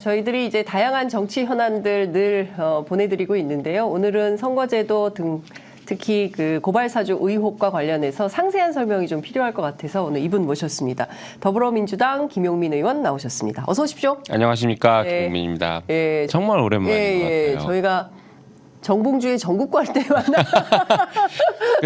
저희들이 이제 다양한 정치 현안들 늘 보내드리고 있는데요. 오늘은 선거제도 등 특히 그 고발사주 의혹과 관련해서 상세한 설명이 좀 필요할 것 같아서 오늘 이분 모셨습니다. 더불어민주당 김용민 의원 나오셨습니다. 어서 오십시오. 안녕하십니까. 김용민입니다. 정말 오랜만인 것 같아요. 저희가 정봉주의 전국구 할 때 만나.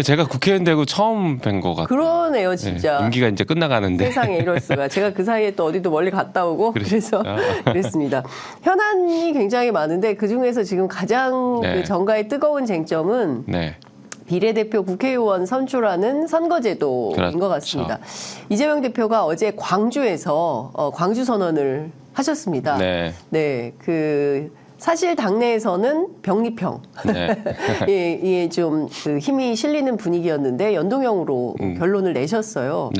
제가 국회의원 되고 처음 뵌 것 같아요. 그러네요, 진짜. 임기가 이제 끝나가는데. 세상에 이럴 수가. 제가 그 사이에 또 어디도 멀리 갔다 오고 그래서 그랬습니다. 현안이 굉장히 많은데 그중에서 지금 가장 그 정가의 뜨거운 쟁점은 비례대표 국회의원 선출하는 선거제도인 것 같습니다. 이재명 대표가 어제 광주에서 광주 선언을 하셨습니다. 사실 당내에서는 병리평 예, 좀 그 힘이 실리는 분위기였는데 연동형으로 결론을 내셨어요.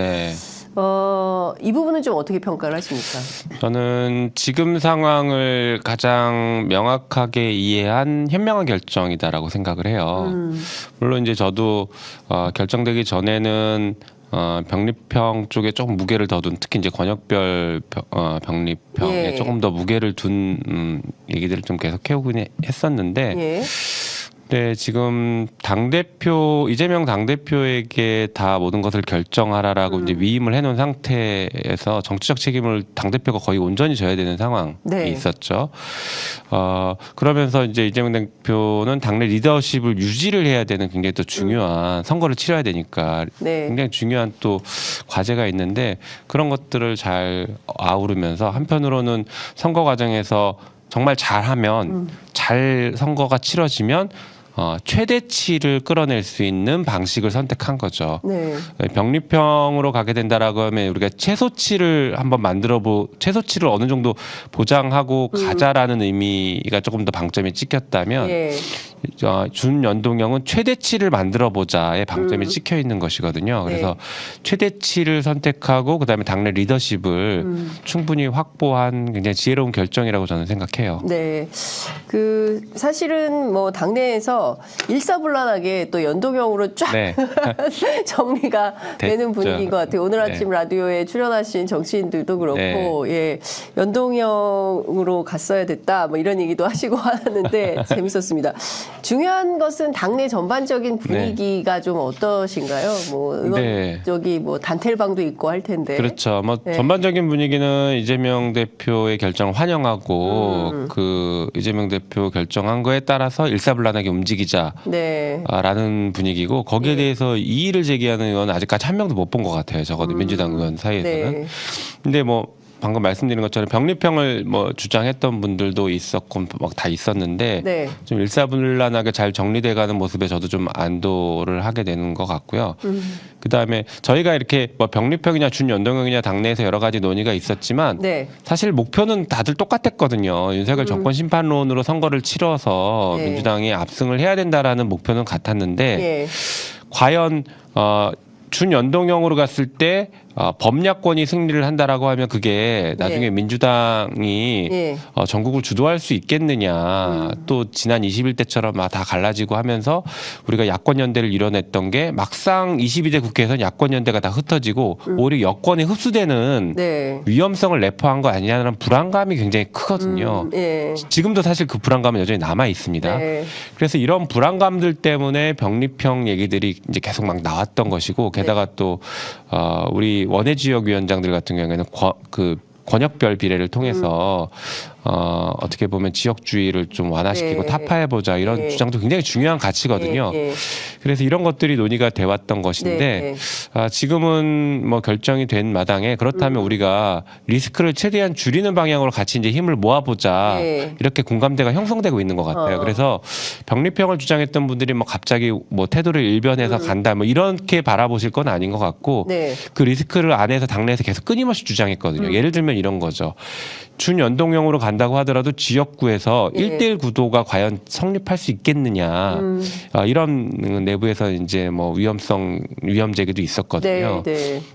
이 부분은 좀 어떻게 평가를 하십니까? 저는 지금 상황을 가장 명확하게 이해한 현명한 결정이다라고 생각을 해요. 물론 이제 저도 결정되기 전에는 병리평 쪽에 조금 무게를 더 둔, 특히 이제 권역별 병리평에 조금 더 무게를 둔 얘기들을 좀 계속 해오긴 했었는데, 네, 지금 당대표, 이재명 당대표에게 다 모든 것을 결정하라라고 이제 위임을 해놓은 상태에서 정치적 책임을 당대표가 거의 온전히 져야 되는 상황이 있었죠. 그러면서 이제 이재명 대표는 당내 리더십을 유지를 해야 되는 굉장히 또 중요한 선거를 치러야 되니까 굉장히 중요한 또 과제가 있는데 그런 것들을 잘 아우르면서 한편으로는 선거 과정에서 정말 잘하면 잘 선거가 치러지면 최대치를 끌어낼 수 있는 방식을 선택한 거죠. 병리평으로 가게 된다라고 하면 우리가 최소치를 한번 최소치를 어느 정도 보장하고 가자라는 의미가 조금 더 방점이 찍혔다면 준연동형은 최대치를 만들어 보자의 방점이 찍혀 있는 것이거든요. 그래서 최대치를 선택하고 그다음에 당내 리더십을 충분히 확보한 굉장히 지혜로운 결정이라고 저는 생각해요. 네, 그 사실은 뭐 당내에서 일사불란하게 또 연동형으로 쫙 정리가 되는 분위기인 것 같아요. 오늘 아침 라디오에 출연하신 정치인들도 그렇고 연동형으로 갔어야 됐다 뭐 이런 얘기도 하시고 하는데 재밌었습니다. 중요한 것은 당내 전반적인 분위기가 좀 어떠신가요? 뭐 의원적이 뭐 단텔방도 있고 할 텐데. 그렇죠. 뭐 전반적인 분위기는 이재명 대표의 결정을 환영하고 그 이재명 대표 결정한 거에 따라서 일사불란하게 움직이자라는 분위기고 거기에 대해서 이의를 제기하는 의원은 아직까지 한 명도 못 본 것 같아요. 적어도 민주당 의원 사이에서는. 근데 뭐 방금 말씀드린 것처럼 병리평을 뭐 주장했던 분들도 있었고 막 다 있었는데 좀 일사불란하게 잘 정리돼가는 모습에 저도 좀 안도를 하게 되는 것 같고요. 그 다음에 저희가 이렇게 뭐 병리평이냐 준연동형이냐 당내에서 여러 가지 논의가 있었지만 사실 목표는 다들 똑같았거든요. 윤석열 정권 심판론으로 선거를 치러서 민주당이 압승을 해야 된다라는 목표는 같았는데 과연 준연동형으로 갔을 때 범야권이 승리를 한다라고 하면 그게 나중에 민주당이 전국을 주도할 수 있겠느냐. 또 지난 21대처럼 막 다 갈라지고 하면서 우리가 야권연대를 이뤄냈던 게 막상 22대 국회에서는 야권연대가 다 흩어지고 오히려 여권에 흡수되는 위험성을 내포한 거 아니냐는 불안감이 굉장히 크거든요. 지금도 사실 그 불안감은 여전히 남아 있습니다. 그래서 이런 불안감들 때문에 병리평 얘기들이 이제 계속 막 나왔던 것이고 게다가 또 우리 원외지역위원장들 같은 경우에는 그 권역별 비례를 통해서 어떻게 보면 지역주의를 좀 완화시키고 타파해보자 이런 주장도 굉장히 중요한 가치거든요. 그래서 이런 것들이 논의가 돼왔던 것인데 지금은 뭐 결정이 된 마당에 그렇다면 우리가 리스크를 최대한 줄이는 방향으로 같이 이제 힘을 모아보자 이렇게 공감대가 형성되고 있는 것 같아요. 그래서 병리평을 주장했던 분들이 뭐 갑자기 뭐 태도를 일변해서 간다 뭐 이렇게 바라보실 건 아닌 것 같고 그 리스크를 안에서 당내에서 계속 끊임없이 주장했거든요. 예를 들면 이런 거죠. 준연동형으로 간다고 하더라도 지역구에서 1대1 구도가 과연 성립할 수 있겠느냐 이런 내부에서 이제 뭐 위험 제기도 있었거든요.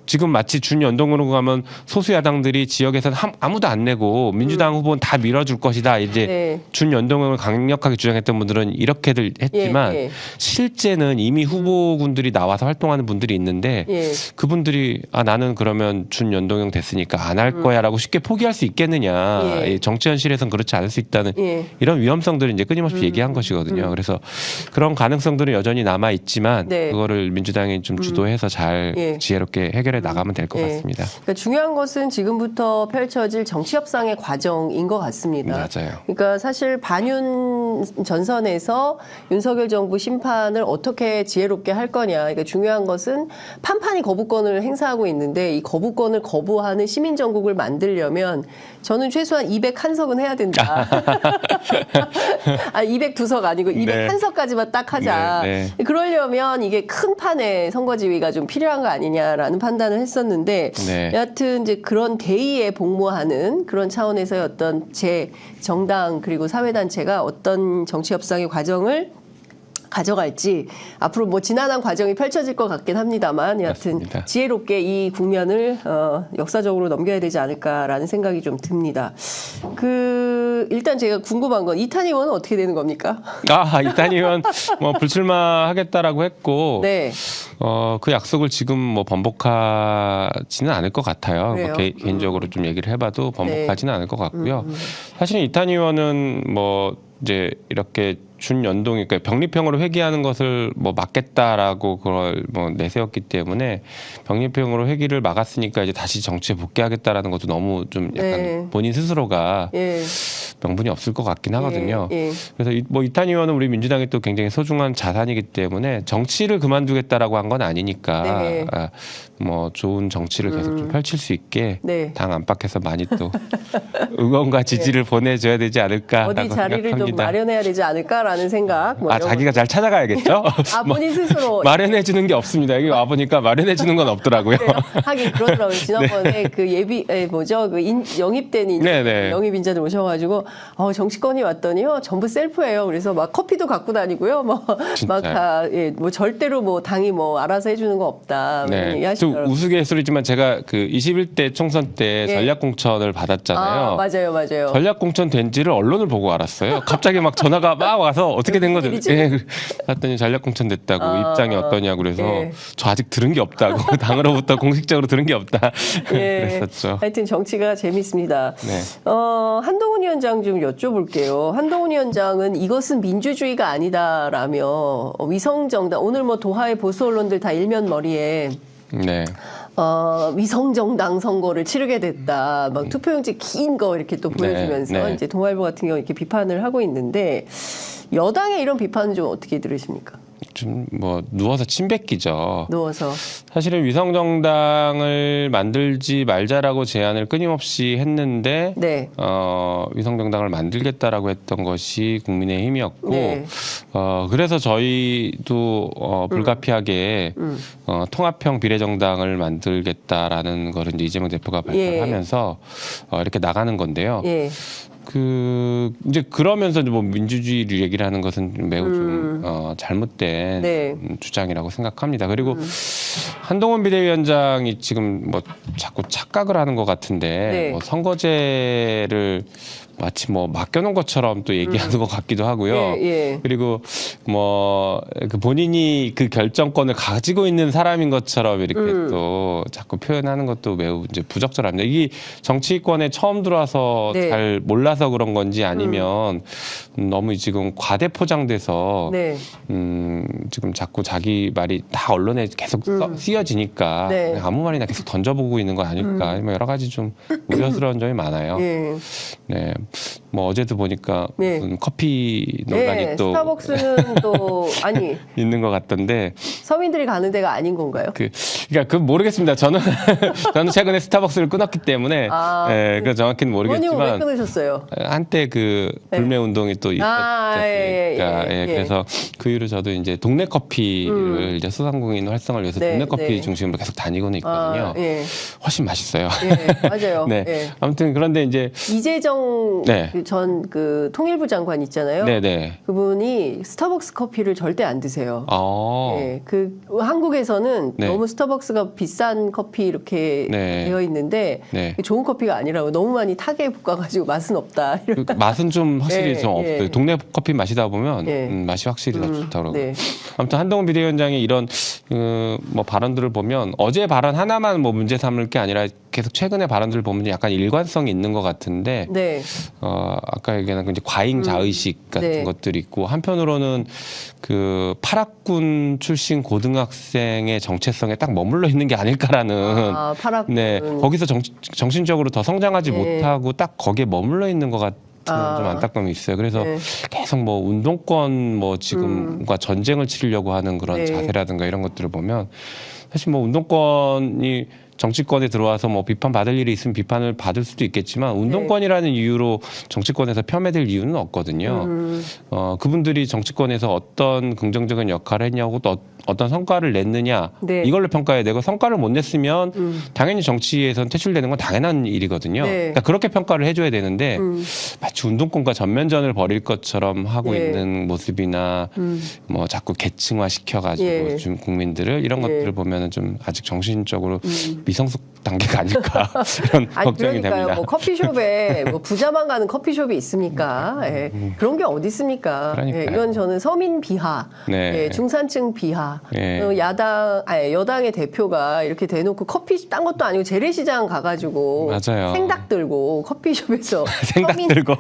지금 마치 준연동으로 가면 소수 야당들이 지역에서는 아무도 안 내고 민주당 후보는 다 밀어줄 것이다. 이제 준연동형을 강력하게 주장했던 분들은 이렇게들 했지만 실제는 이미 후보군들이 나와서 활동하는 분들이 있는데 그분들이 나는 그러면 준연동형 됐으니까 안 할 거야라고 쉽게 포기할 수 있겠느냐. 거냐. 예. 정치 현실에선 그렇지 않을 수 있다는 이런 위험성들을 이제 끊임없이 얘기한 것이거든요. 그래서 그런 가능성들은 여전히 남아 있지만 그거를 민주당이 좀 주도해서 잘 지혜롭게 해결해 나가면 될 것 같습니다. 그러니까 중요한 것은 지금부터 펼쳐질 정치 협상의 과정인 것 같습니다. 맞아요. 그러니까 사실 반윤 전선에서 윤석열 정부 심판을 어떻게 지혜롭게 할 거냐. 그러니까 중요한 것은 판판이 거부권을 행사하고 있는데 이 거부권을 거부하는 시민정국을 만들려면 저는 최소한 201석은 해야 된다. 아, 202석 아니고 201석까지만 딱 하자. 그러려면 이게 큰 판의 선거지휘가 좀 필요한 거 아니냐라는 판단을 했었는데 여하튼 이제 그런 대의에 복무하는 그런 차원에서의 어떤 정당 그리고 사회단체가 어떤 정치 협상의 과정을 가져갈지 앞으로 뭐 지난한 과정이 펼쳐질 것 같긴 합니다만 여하튼 맞습니다. 지혜롭게 이 국면을 역사적으로 넘겨야 되지 않을까라는 생각이 좀 듭니다. 일단 제가 궁금한 건 이탄 의원은 어떻게 되는 겁니까? 이탄 의원 뭐 불출마하겠다라고 했고 그 약속을 지금 뭐 번복하지는 않을 것 같아요. 뭐 개인적으로 좀 얘기를 해봐도 번복하지는 않을 것 같고요. 사실 이탄 의원은 뭐 이제 이렇게 준연동이 그러니까 병립형으로 회귀하는 것을 뭐 막겠다라고 그걸 뭐 내세웠기 때문에 병립형으로 회귀를 막았으니까 이제 다시 정치에 복귀하겠다라는 것도 너무 좀 약간 본인 스스로가 명분이 없을 것 같긴 하거든요. 그래서 뭐 이탄 의원은 우리 민주당이 또 굉장히 소중한 자산이기 때문에 정치를 그만두겠다라고 한 건 아니니까 뭐 좋은 정치를 계속 좀 펼칠 수 있게 당 안팎에서 많이 또 응원과 지지를 보내줘야 되지 않을까라고 어디 자리를 생각합니다. 좀 마련해야 되지 않을까라는 생각. 뭐 자기가 잘 찾아가야겠죠? 본인 스스로 마련해 주는 게 없습니다. 여기 와 보니까 마련해 주는 건 없더라고요. 하긴 그러더라고요. 지난번에 그 영입된 영입 인자들 오셔가지고 정치권이 왔더니요 전부 셀프예요. 그래서 막 커피도 갖고 다니고요. 뭐 절대로 뭐 당이 뭐 알아서 해주는 거 없다. 좀 우스갯소리지만 제가 그 21대 총선 때 전략공천을 받았잖아요. 맞아요. 전략공천 된지를 언론을 보고 알았어요. 갑자기 막 전화가 막 와서 어떻게 된 거죠? 그랬더니 전략공천 됐다고 입장이 어떠냐고 그래서 저 아직 들은 게 없다고 당으로부터 공식적으로 들은 게 없다 그랬었죠. 하여튼 정치가 재밌습니다. 한동훈 위원장 좀 여쭤볼게요. 한동훈 위원장은 이것은 민주주의가 아니다라며 위성정당 오늘 뭐 도하의 보수 언론들 다 일면머리에 위성정당 선거를 치르게 됐다. 막 투표용지 긴 거 이렇게 또 보여주면서 이제 동아일보 같은 경우 이렇게 비판을 하고 있는데 여당의 이런 비판은 좀 어떻게 들으십니까? 좀 뭐 누워서 침 뱉기죠. 누워서. 사실은 위성정당을 만들지 말자라고 제안을 끊임없이 했는데 위성정당을 만들겠다라고 했던 것이 국민의힘이었고 그래서 저희도 불가피하게 통합형 비례정당을 만들겠다라는 것을 이제 이재명 대표가 발표하면서 이렇게 나가는 건데요. 이제 그러면서 뭐 민주주의를 얘기를 하는 것은 매우 좀 잘못된 주장이라고 생각합니다. 그리고 한동훈 비대위원장이 지금 뭐 자꾸 착각을 하는 것 같은데 뭐 선거제를 마치 뭐 맡겨놓은 것처럼 또 얘기하는 것 같기도 하고요. 그리고 뭐 본인이 그 결정권을 가지고 있는 사람인 것처럼 이렇게 또 자꾸 표현하는 것도 매우 이제 부적절합니다. 이게 정치권에 처음 들어와서 잘 몰라서 그런 건지 아니면 너무 지금 과대 포장돼서 지금 자꾸 자기 말이 다 언론에 계속 쓰여지니까 아무 말이나 계속 던져보고 있는 거 아닐까. 뭐 여러 가지 좀 우려스러운 점이 많아요. 뭐 어제도 보니까 무슨 커피 논란이 또 스타벅스는 또 아니 있는 것 같던데 서민들이 가는 데가 아닌 건가요? 그러니까 모르겠습니다. 저는 최근에 스타벅스를 끊었기 때문에 그 정확히는 모르겠지만 왜 끊으셨어요? 한때 그 불매 운동이 또 있었죠. 그래서 그 이후로 저도 이제 동네 커피를 이제 소상공인 활성화를 위해서 동네 커피 중심으로 계속 다니고는 있거든요. 훨씬 맛있어요. 맞아요. 아무튼 그런데 이제 이재정 전 그 통일부 장관 있잖아요. 그분이 스타벅스 커피를 절대 안 드세요. 그 한국에서는 너무 스타벅스가 비싼 커피 이렇게 되어 있는데 좋은 커피가 아니라고 너무 많이 타게 볶아가지고 맛은 없다. 맛은 좀 확실히 좀 없어요. 동네 커피 마시다 보면 맛이 확실히 더 좋다고. 아무튼 한동훈 비대위원장의 이런 뭐 발언들을 보면 어제 발언 하나만 뭐 문제 삼을 게 아니라 계속 최근의 발언들 보면 약간 일관성이 있는 것 같은데 네. 아까 얘기한 이제 과잉 자의식 같은 네. 것들이 있고 한편으로는 그 파락군 출신 고등학생의 정체성에 딱 머물러 있는 게 아닐까라는 파락군. 네, 거기서 정신적으로 더 성장하지 못하고 딱 거기에 머물러 있는 것 같은 좀 안타까움이 있어요. 그래서 계속 뭐 운동권 뭐 지금과 전쟁을 치르려고 하는 그런 자세라든가 이런 것들을 보면 사실 뭐 운동권이 정치권에 들어와서 뭐 비판받을 일이 있으면 비판을 받을 수도 있겠지만 운동권이라는 이유로 정치권에서 폄훼될 이유는 없거든요. 그분들이 정치권에서 어떤 긍정적인 역할을 했냐고 또 어떤 성과를 냈느냐 이걸로 평가해야 되고 성과를 못 냈으면 당연히 정치에선 퇴출되는 건 당연한 일이거든요. 그러니까 그렇게 평가를 해줘야 되는데 마치 운동권과 전면전을 벌일 것처럼 하고 있는 모습이나 뭐 자꾸 계층화 시켜가지고 좀 국민들을 이런 것들을 보면은 좀 아직 정신적으로 미성숙 단계가 아닐까 이런 걱정이 됩니다. 뭐 커피숍에 뭐 부자만 가는 커피숍이 있습니까? 그런 게 어디 있습니까? 이건 저는 서민 비하, 중산층 비하, 여당의 대표가 이렇게 대놓고 커피 딴 것도 아니고 재래시장 가가지고 맞아요. 생닭 들고 커피숍에서 생닭 들고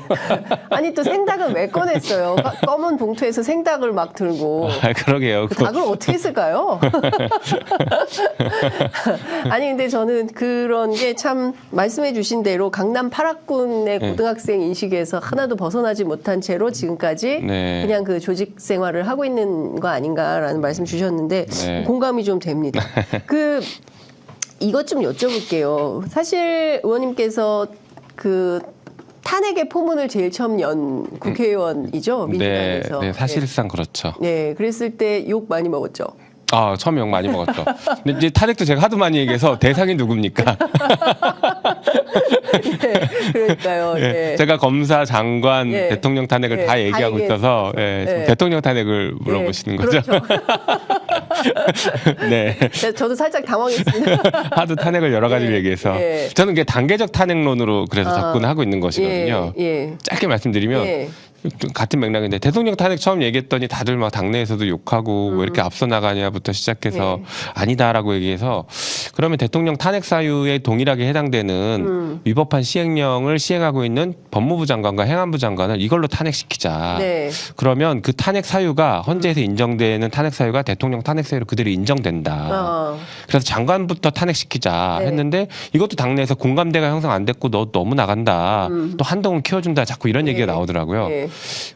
아니 또 생닭은 왜 꺼냈어요? 검은 봉투에서 생닭을 막 들고 그러게요. 그 닭을 어떻게 했을까요? 아니 근데 저는 그런 게 참 말씀해 주신 대로 강남 파락군의 고등학생 인식에서 하나도 벗어나지 못한 채로 지금까지 그냥 그 조직 생활을 하고 있는 거 아닌가라는 말씀 주셨는데 공감이 좀 됩니다. 이것 좀 여쭤볼게요. 사실 의원님께서 그 탄핵의 포문을 제일 처음 연 국회의원이죠. 민주당에서. 네, 사실상 그렇죠. 네, 그랬을 때 욕 많이 먹었죠. 처음 욕 많이 먹었죠. 근데 이제 탄핵도 제가 하도 많이 얘기해서 대상이 누굽니까? 그러니까요. 제가 검사, 장관, 대통령 탄핵을 다 얘기하고 있어서 대통령 탄핵을 물어보시는 거죠. 그렇죠. 네. 저도 살짝 당황했습니다. 하도 탄핵을 여러 가지를 얘기해서 저는 이게 단계적 탄핵론으로 그래서 접근하고 있는 것이거든요. 짧게 말씀드리면 같은 맥락인데 대통령 탄핵 처음 얘기했더니 다들 막 당내에서도 욕하고 왜 이렇게 앞서 나가냐부터 시작해서 아니다라고 얘기해서 그러면 대통령 탄핵 사유에 동일하게 해당되는 위법한 시행령을 시행하고 있는 법무부 장관과 행안부 장관을 이걸로 탄핵시키자. 그러면 그 탄핵 사유가 헌재에서 인정되는 탄핵 사유가 대통령 탄핵 사유로 그대로 인정된다. 그래서 장관부터 탄핵시키자 했는데 이것도 당내에서 공감대가 형성 안 됐고 너 너무 나간다. 또 한동훈 키워준다. 자꾸 이런 얘기가 나오더라고요.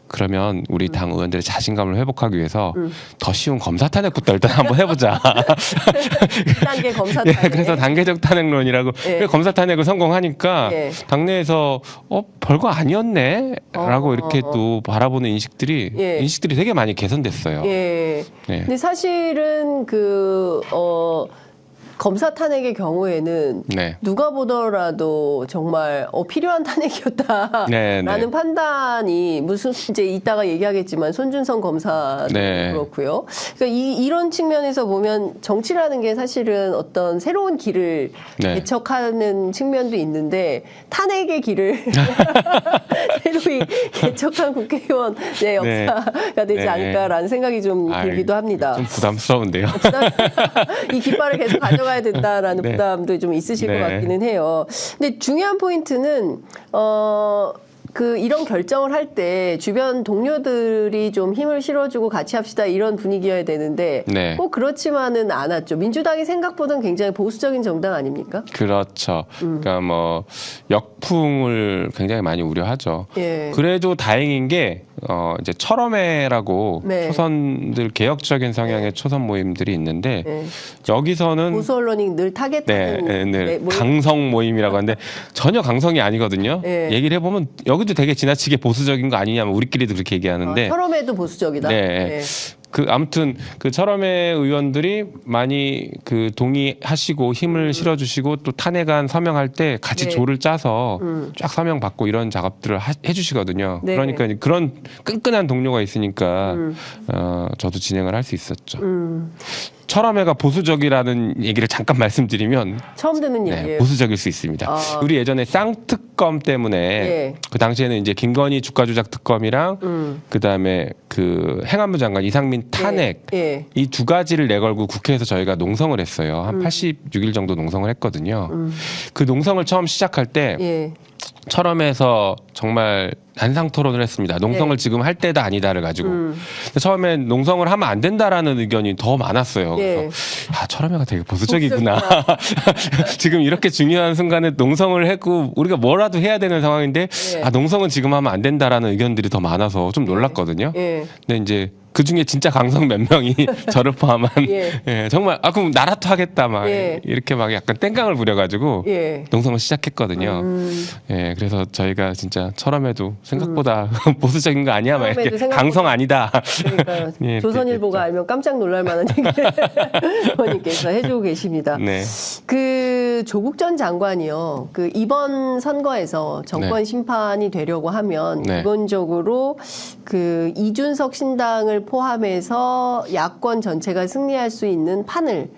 그러면 우리 당 의원들의 자신감을 회복하기 위해서 더 쉬운 검사 탄핵부터 일단 한번 해보자. 1단계 검사 탄핵. 그래서 단계적 탄핵론이라고 검사 탄핵을 성공하니까 당내에서 별거 아니었네 라고 이렇게 또 바라보는 인식들이 되게 많이 개선됐어요. 근데 사실은 검사 탄핵의 경우에는 누가 보더라도 정말 필요한 탄핵이었다라는 판단이 무슨 이제 이따가 얘기하겠지만 손준성 검사도 그렇고요. 그러니까 이런 측면에서 보면 정치라는 게 사실은 어떤 새로운 길을 개척하는 측면도 있는데 탄핵의 길을 새로이 개척한 국회의원의 역사가 되지 않을까라는 생각이 좀 들기도 합니다. 좀 부담스러운데요. 이 깃발을 계속 가져가야 된다라는 부담도 좀 있으실 것 같기는 해요. 근데 중요한 포인트는 이런 결정을 할 때 주변 동료들이 좀 힘을 실어주고 같이 합시다 이런 분위기여야 되는데 꼭 그렇지만은 않았죠. 민주당이 생각보다는 굉장히 보수적인 정당 아닙니까? 그렇죠. 그러니까 뭐 역풍을 굉장히 많이 우려하죠. 그래도 다행인 게 이제 철험회라고 초선들 개혁적인 성향의 초선 모임들이 있는데 여기서는 보수 언론이 늘 타겟하는 강성 모임이라고 하는데 전혀 강성이 아니거든요. 얘기를 해보면 여기도 되게 지나치게 보수적인 거 아니냐면 우리끼리도 그렇게 얘기하는데 철험회도 보수적이다. 아무튼 그 철험회 의원들이 많이 동의하시고 힘을 실어주시고 또 탄핵안 서명할 때 같이 조를 짜서 쫙 서명 받고 이런 작업들을 해주시거든요. 그러니까 그런 끈끈한 동료가 있으니까 저도 진행을 할 수 있었죠. 철험회가 보수적이라는 얘기를 잠깐 말씀드리면 처음 듣는 얘기예요. 보수적일 수 있습니다. 우리 예전에 쌍특검 때문에 그 당시에는 이제 김건희 주가 조작 특검이랑 그다음에 그 행안부 장관 이상민 탄핵 이 두 가지를 내걸고 국회에서 저희가 농성을 했어요. 한 86일 정도 농성을 했거든요. 그 농성을 처음 시작할 때 철험에서 정말 난상 토론을 했습니다. 농성을 지금 할 때다 아니다를 가지고. 근데 처음엔 농성을 하면 안 된다라는 의견이 더 많았어요. 그래서 철험회가 되게 보수적이구나. 지금 이렇게 중요한 순간에 농성을 했고 우리가 뭐라도 해야 되는 상황인데 농성은 지금 하면 안 된다라는 의견들이 더 많아서 좀 놀랐거든요. 근데 이제 그 중에 진짜 강성 몇 명이 저를 포함한 정말 그럼 나라도 하겠다 막 이렇게 막 약간 땡깡을 부려가지고 농성을 시작했거든요. 그래서 저희가 진짜 철험에도 생각보다 보수적인 거 아니야 막 이렇게 강성 아니다. 그러니까요. 조선일보가 알면 깜짝 놀랄 만한 얘기를 의원님께서 해주고 계십니다. 그 조국 전 장관이요. 그 이번 선거에서 정권 심판이 되려고 하면 기본적으로 그 이준석 신당을 포함해서 야권 전체가 승리할 수 있는 판을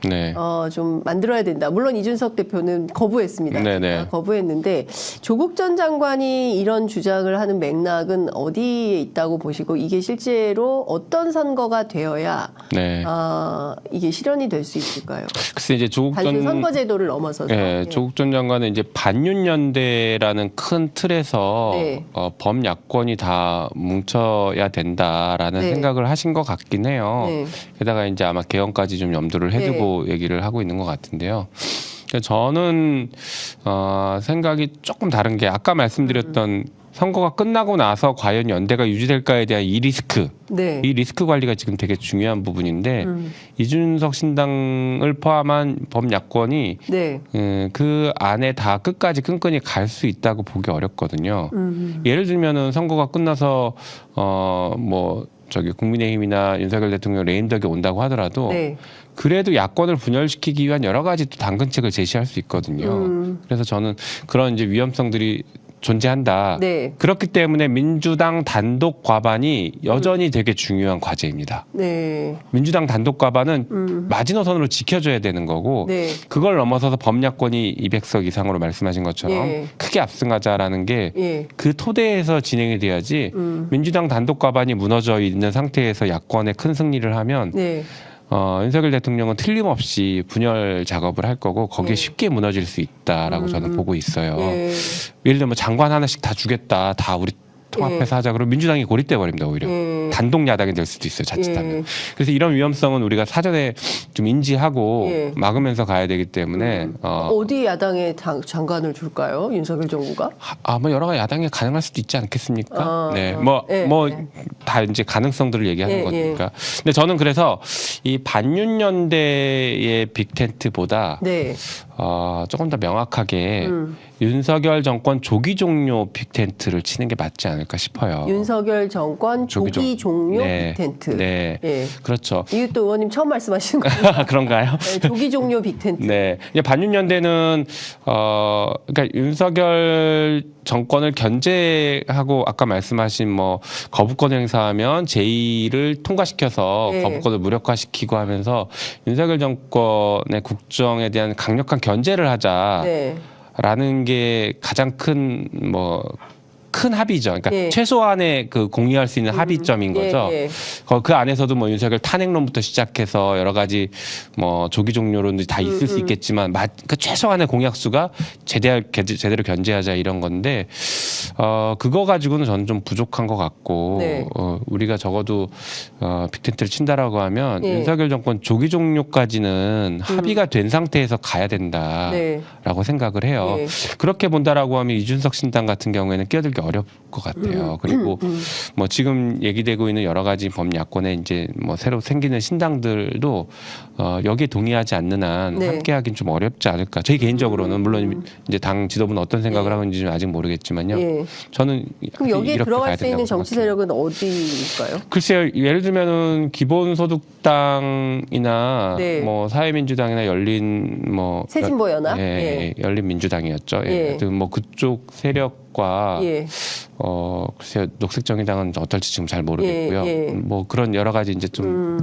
좀 만들어야 된다. 물론 이준석 대표는 거부했습니다. 거부했는데 조국 전 장관이 이런 주장을 하는 맥락은 어디에 있다고 보시고 이게 실제로 어떤 선거가 되어야 이게 실현이 될 수 있을까요? 글쎄 이제 조국 전 선거제도를 넘어서서 조국 전 장관은 이제 반윤연대라는 큰 틀에서 범야권이 다 뭉쳐야 된다라는 생각을 하신 것 같긴 해요. 게다가 이제 아마 개헌까지 좀 염두를 해두고 얘기를 하고 있는 것 같은데요. 저는 생각이 조금 다른 게 아까 말씀드렸던 선거가 끝나고 나서 과연 연대가 유지될까에 대한 이 리스크, 이 리스크 관리가 지금 되게 중요한 부분인데 이준석 신당을 포함한 범야권이 그 안에 다 끝까지 끈끈이 갈 수 있다고 보기 어렵거든요. 예를 들면은 선거가 끝나서 뭐 저기 국민의힘이나 윤석열 대통령 레임덕이 온다고 하더라도 그래도 야권을 분열시키기 위한 여러 가지 또 당근책을 제시할 수 있거든요. 그래서 저는 그런 이제 위험성들이 존재한다. 그렇기 때문에 민주당 단독 과반이 여전히 되게 중요한 과제입니다. 민주당 단독 과반은 마지노선으로 지켜줘야 되는 거고 그걸 넘어서서 범야권이 200석 이상으로 말씀하신 것처럼 크게 압승하자라는 게 그 토대에서 진행이 돼야지 민주당 단독 과반이 무너져 있는 상태에서 야권의 큰 승리를 하면 윤석열 대통령은 틀림없이 분열 작업을 할 거고 거기에 쉽게 무너질 수 있다라고 저는 보고 있어요. 예를 들면 장관 하나씩 다 주겠다. 다 우리 통합해서 하자. 그러면 민주당이 고립돼 버립니다. 오히려 단독 야당이 될 수도 있어요. 자칫하면. 그래서 이런 위험성은 우리가 사전에 좀 인지하고 막으면서 가야 되기 때문에 어디 야당에 장관을 줄까요? 윤석열 정부가? 뭐 여러 가지 야당이 가능할 수도 있지 않겠습니까? 뭐 다 이제 가능성들을 얘기하는 거니까. 근데 저는 그래서 이 반윤연대의 빅텐트보다 조금 더 명확하게 윤석열 정권 조기 종료 빅텐트를 치는 게 맞지 않을까 싶어요. 윤석열 정권 조기 종료 빅텐트. 그렇죠. 이게 또 의원님 처음 말씀하시는 거예요. 그런가요? 조기 종료 빅텐트. 반윤연대는 그러니까 윤석열 정권을 견제하고 아까 말씀하신 뭐 거부권 행사하면 제2를 통과시켜서 거부권을 무력화시키고 하면서 윤석열 정권의 국정에 대한 강력한 견제를 하자라는 게 가장 큰 합의죠. 그러니까 최소한의 그 공유할 수 있는 합의점인 거죠. 그 안에서도 뭐 윤석열 탄핵론부터 시작해서 여러 가지 뭐 조기 종료론도 다 있을 수 있겠지만 그 최소한의 공약수가 제대로 견제하자 이런 건데 그거 가지고는 저는 좀 부족한 것 같고 우리가 적어도 빅텐트를 친다라고 하면 윤석열 정권 조기 종료까지는 합의가 된 상태에서 가야 된다라고 생각을 해요. 그렇게 본다라고 하면 이준석 신당 같은 경우에는 끼어들기 어려울 것 같아요. 그리고 뭐 지금 얘기되고 있는 여러 가지 범야권에 이제 뭐 새로 생기는 신당들도 여기에 동의하지 않는 한 함께하기는 좀 어렵지 않을까. 저희 개인적으로는 물론 이제 당 지도부는 어떤 생각을 하고 있는지 아직 모르겠지만요. 저는 그럼 여기에 들어갈 수 있는 정치 세력은 어디일까요? 글쎄요. 예를 들면은 기본소득당이나 뭐 사회민주당이나 열린 뭐 새진보연합, 열린민주당이었죠. 뭐 그쪽 세력 글쎄요, 녹색정의당은 어떨지 지금 잘 모르겠고요. 뭐 그런 여러 가지 이제 좀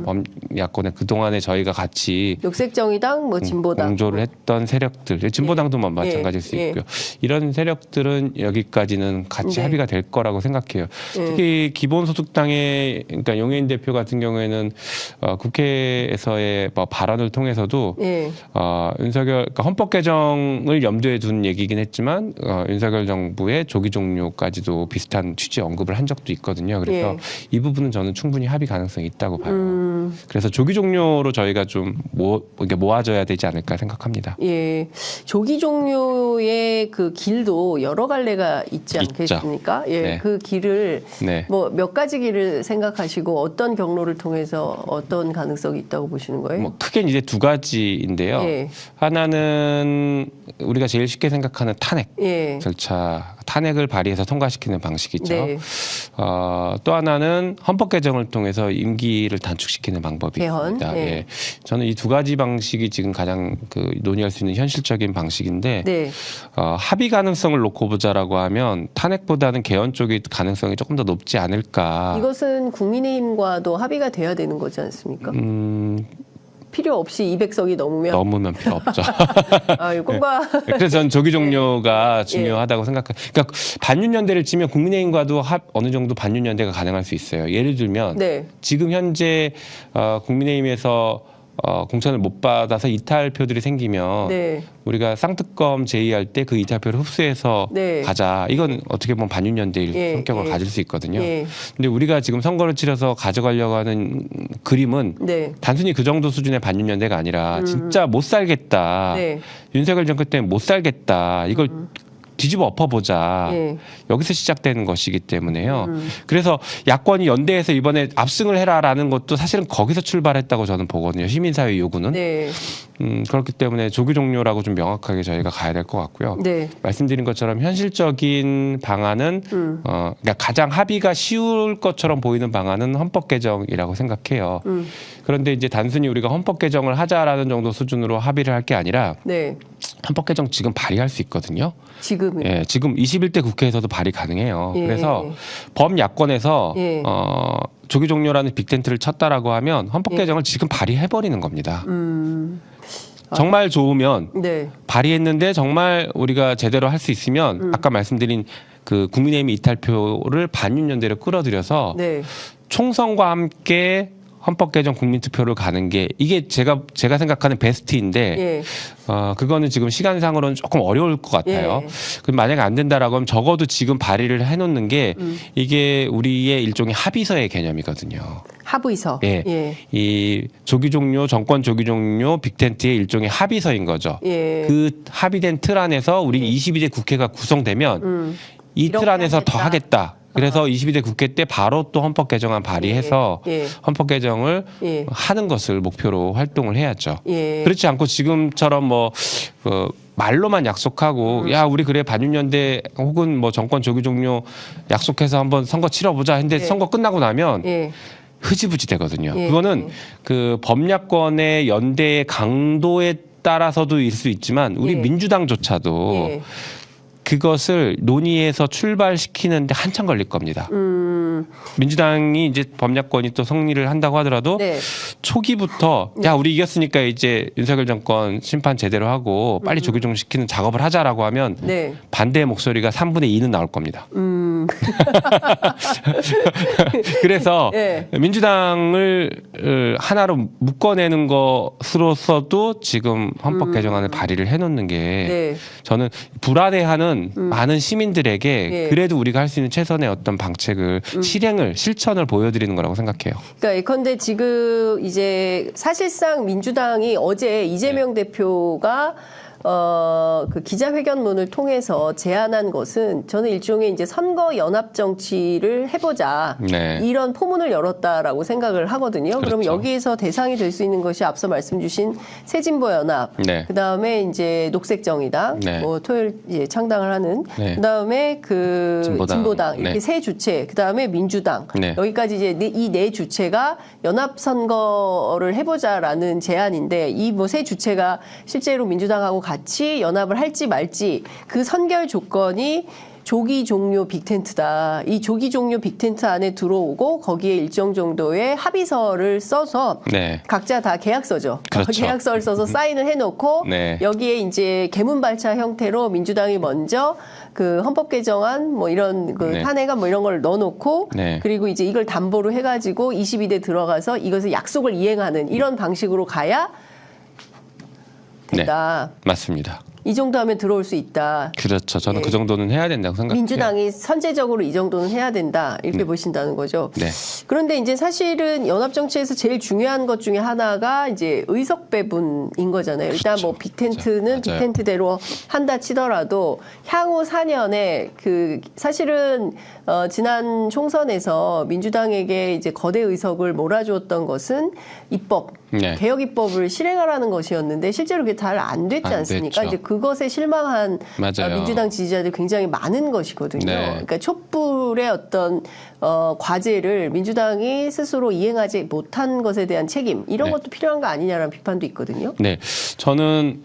야권에 그 동안에 저희가 같이 녹색정의당, 뭐 진보당 공조를 했던 세력들, 진보당도 마찬가지일 수 있고요. 이런 세력들은 여기까지는 같이 합의가 될 거라고 생각해요. 특히 기본소득당의 그러니까 용해인 대표 같은 경우에는 국회에서의 뭐 발언을 통해서도 윤석열 그러니까 헌법 개정을 염두에 둔 얘기긴 했지만 윤석열 정부의 조기 종료까지도 비슷한 취지 언급을 한 적도 있거든요. 그래서 이 부분은 저는 충분히 합의 가능성이 있다고 봐요. 그래서 조기 종료로 저희가 좀 모아져야 되지 않을까 생각합니다. 예, 조기 종료의 그 길도 여러 갈래가 있지 않겠습니까? 예, 네. 그 길을 뭐 몇 가지 길을 생각하시고 어떤 경로를 통해서 어떤 가능성이 있다고 보시는 거예요? 뭐 크게 이제 두 가지인데요. 하나는 우리가 제일 쉽게 생각하는 탄핵 절차, 탄핵을 발의해서 통과시키는 방식이죠. 또 하나는 헌법 개정을 통해서 임기를 단축시키는 방법이 있습니다. 저는 이 두 가지 방식이 지금 가장 논의할 수 있는 현실적인 방식인데 합의 가능성을 놓고 보자라고 하면 탄핵보다는 개헌 쪽이 가능성이 조금 더 높지 않을까. 이것은 국민의힘과도 합의가 돼야 되는 거지 않습니까? 필요 없이 200석이 넘으면 필요 없죠. 그래서 저는 조기 종료가 중요하다고 생각해요. 그러니까 반윤연대를 치면 국민의힘과도 어느 정도 반윤연대가 가능할 수 있어요. 예를 들면 지금 현재 국민의힘에서 공천을 못 받아서 이탈표들이 생기면 우리가 쌍특검 제의할 때 그 이탈표를 흡수해서 가자. 이건 어떻게 보면 반윤연대일 성격을 가질 수 있거든요. 근데 우리가 지금 선거를 치러서 가져가려고 하는 그림은 단순히 그 정도 수준의 반윤연대가 아니라 진짜 못 살겠다. 윤석열 정권 때문에 못 살겠다. 이걸 뒤집어 엎어보자. 여기서 시작되는 것이기 때문에요. 그래서 야권이 연대해서 이번에 압승을 해라라는 것도 사실은 거기서 출발했다고 저는 보거든요. 시민사회 요구는. 그렇기 때문에 조기 종료라고 좀 명확하게 저희가 가야 될 것 같고요. 말씀드린 것처럼 현실적인 방안은 그러니까 가장 합의가 쉬울 것처럼 보이는 방안은 헌법 개정이라고 생각해요. 그런데 이제 단순히 우리가 헌법 개정을 하자라는 정도 수준으로 합의를 할 게 아니라 헌법 개정 지금 발의할 수 있거든요. 지금은? 지금 21대 국회에서도 발의 가능해요. 그래서 범야권에서 조기 종료라는 빅텐트를 쳤다라고 하면 헌법 개정을 지금 발의해버리는 겁니다. 정말 좋으면 발의했는데 정말 우리가 제대로 할 수 있으면 아까 말씀드린 그 국민의힘 이탈표를 반윤연대로 끌어들여서 총선과 함께 헌법 개정 국민투표를 가는 게 이게 제가 생각하는 베스트인데 그거는 지금 시간상으로는 조금 어려울 것 같아요. 그럼 만약에 안 된다라고 하면 적어도 지금 발의를 해놓는 게 이게 우리의 일종의 합의서의 개념이거든요. 합의서. 이 조기 종료, 정권 조기 종료 빅텐트의 일종의 합의서인 거죠. 그 합의된 틀 안에서 우리 22대 국회가 구성되면 이 틀 안에서 더 하겠다. 그래서 22대 국회 때 바로 또 헌법 개정안 발의해서 헌법 개정을 하는 것을 목표로 활동을 해야죠. 그렇지 않고 지금처럼 뭐 말로만 약속하고 야 우리 그래 반윤연대 혹은 뭐 정권 조기 종료 약속해서 한번 선거 치러보자 했는데 선거 끝나고 나면 흐지부지 되거든요. 그거는 그 범야권의 연대의 강도에 따라서도 일 수 있지만 우리 민주당조차도 그것을 논의해서 출발시키는데 한참 걸릴 겁니다. 민주당이 이제 범야권이 또 승리를 한다고 하더라도 초기부터 야 우리 이겼으니까 이제 윤석열 정권 심판 제대로 하고 빨리 조기 종료시키는 작업을 하자라고 하면 반대의 목소리가 3분의 2는 나올 겁니다. 그래서 민주당을 하나로 묶어내는 것으로서도 지금 헌법 개정안을 발의를 해놓는 게 저는 불안해하는 많은 시민들에게 그래도 우리가 할 수 있는 최선의 어떤 방책을 실천을 보여드리는 거라고 생각해요. 그러니까 예컨대 지금 이제 사실상 민주당이 어제 이재명 대표가 그 기자회견문을 통해서 제안한 것은 저는 일종의 이제 선거 연합 정치를 해보자 이런 포문을 열었다라고 생각을 하거든요. 그럼 여기에서 대상이 될 수 있는 것이 앞서 말씀 주신 새진보연합, 그 다음에 이제 녹색정의당, 뭐 토요일 이제 창당을 하는, 그 다음에 그 진보당 이렇게 세 주체, 그 다음에 민주당 여기까지 이제 이 네 주체가 연합 선거를 해보자라는 제안인데 이 뭐 세 주체가 실제로 민주당하고 같이 연합을 할지 말지 그 선결 조건이 조기 종료 빅텐트다. 이 조기 종료 빅텐트 안에 들어오고 거기에 일정 정도의 합의서를 써서 네. 각자 다 계약서죠. 그렇죠. 계약서를 써서 사인을 해놓고 네. 여기에 이제 개문발차 형태로 민주당이 먼저 그 헌법 개정안 뭐 이런 그 네. 탄핵안 뭐 이런 걸 넣어놓고 네. 그리고 이제 이걸 담보로 해가지고 22대 들어가서 이것을 약속을 이행하는 이런 방식으로 가야 된다. 네. 맞습니다. 이 정도 하면 들어올 수 있다. 그렇죠. 저는 예. 그 정도는 해야 된다고 생각해요. 민주당이 선제적으로 이 정도는 해야 된다. 이렇게 보신다는 거죠. 네. 그런데 이제 사실은 연합정치에서 제일 중요한 것 중에 하나가 이제 의석 배분인 거잖아요. 일단 그렇죠. 뭐 빅텐트는 맞아요. 빅텐트대로 한다 치더라도 향후 4년에 그 사실은 지난 총선에서 민주당에게 이제 거대 의석을 몰아주었던 것은 입법, 네. 개혁 입법을 실행하라는 것이었는데 실제로 그게 잘 안 됐지 안 않습니까? 됐죠. 이제 그것에 실망한 맞아요. 민주당 지지자들이 굉장히 많은 것이거든요. 네. 그러니까 촛불의 어떤 과제를 민주당이 스스로 이행하지 못한 것에 대한 책임 이런 네. 것도 필요한 거 아니냐라는 비판도 있거든요. 네, 저는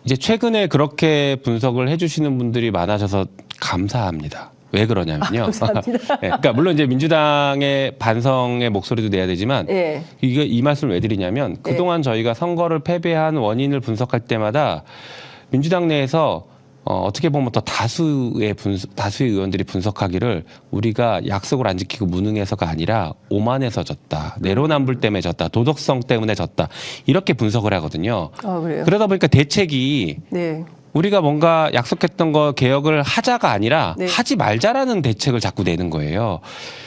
이제 최근에 그렇게 분석을 해주시는 분들이 많아져서 감사합니다. 왜 그러냐면요. 감사합니다. 네, 그러니까 물론 이제 민주당의 반성의 목소리도 내야 되지만 네. 이 말씀을 왜 드리냐면 그동안 저희가 선거를 패배한 원인을 분석할 때마다 민주당 내에서 어떻게 보면 더 다수의 의원들이 분석하기를 우리가 약속을 안 지키고 무능해서가 아니라 오만해서 졌다. 내로남불 때문에 졌다. 도덕성 때문에 졌다. 이렇게 분석을 하거든요. 아, 그래요? 그러다 보니까 대책이 네. 우리가 뭔가 약속했던 거 개혁을 하자가 아니라 네. 하지 말자라는 대책을 자꾸 내는 거예요.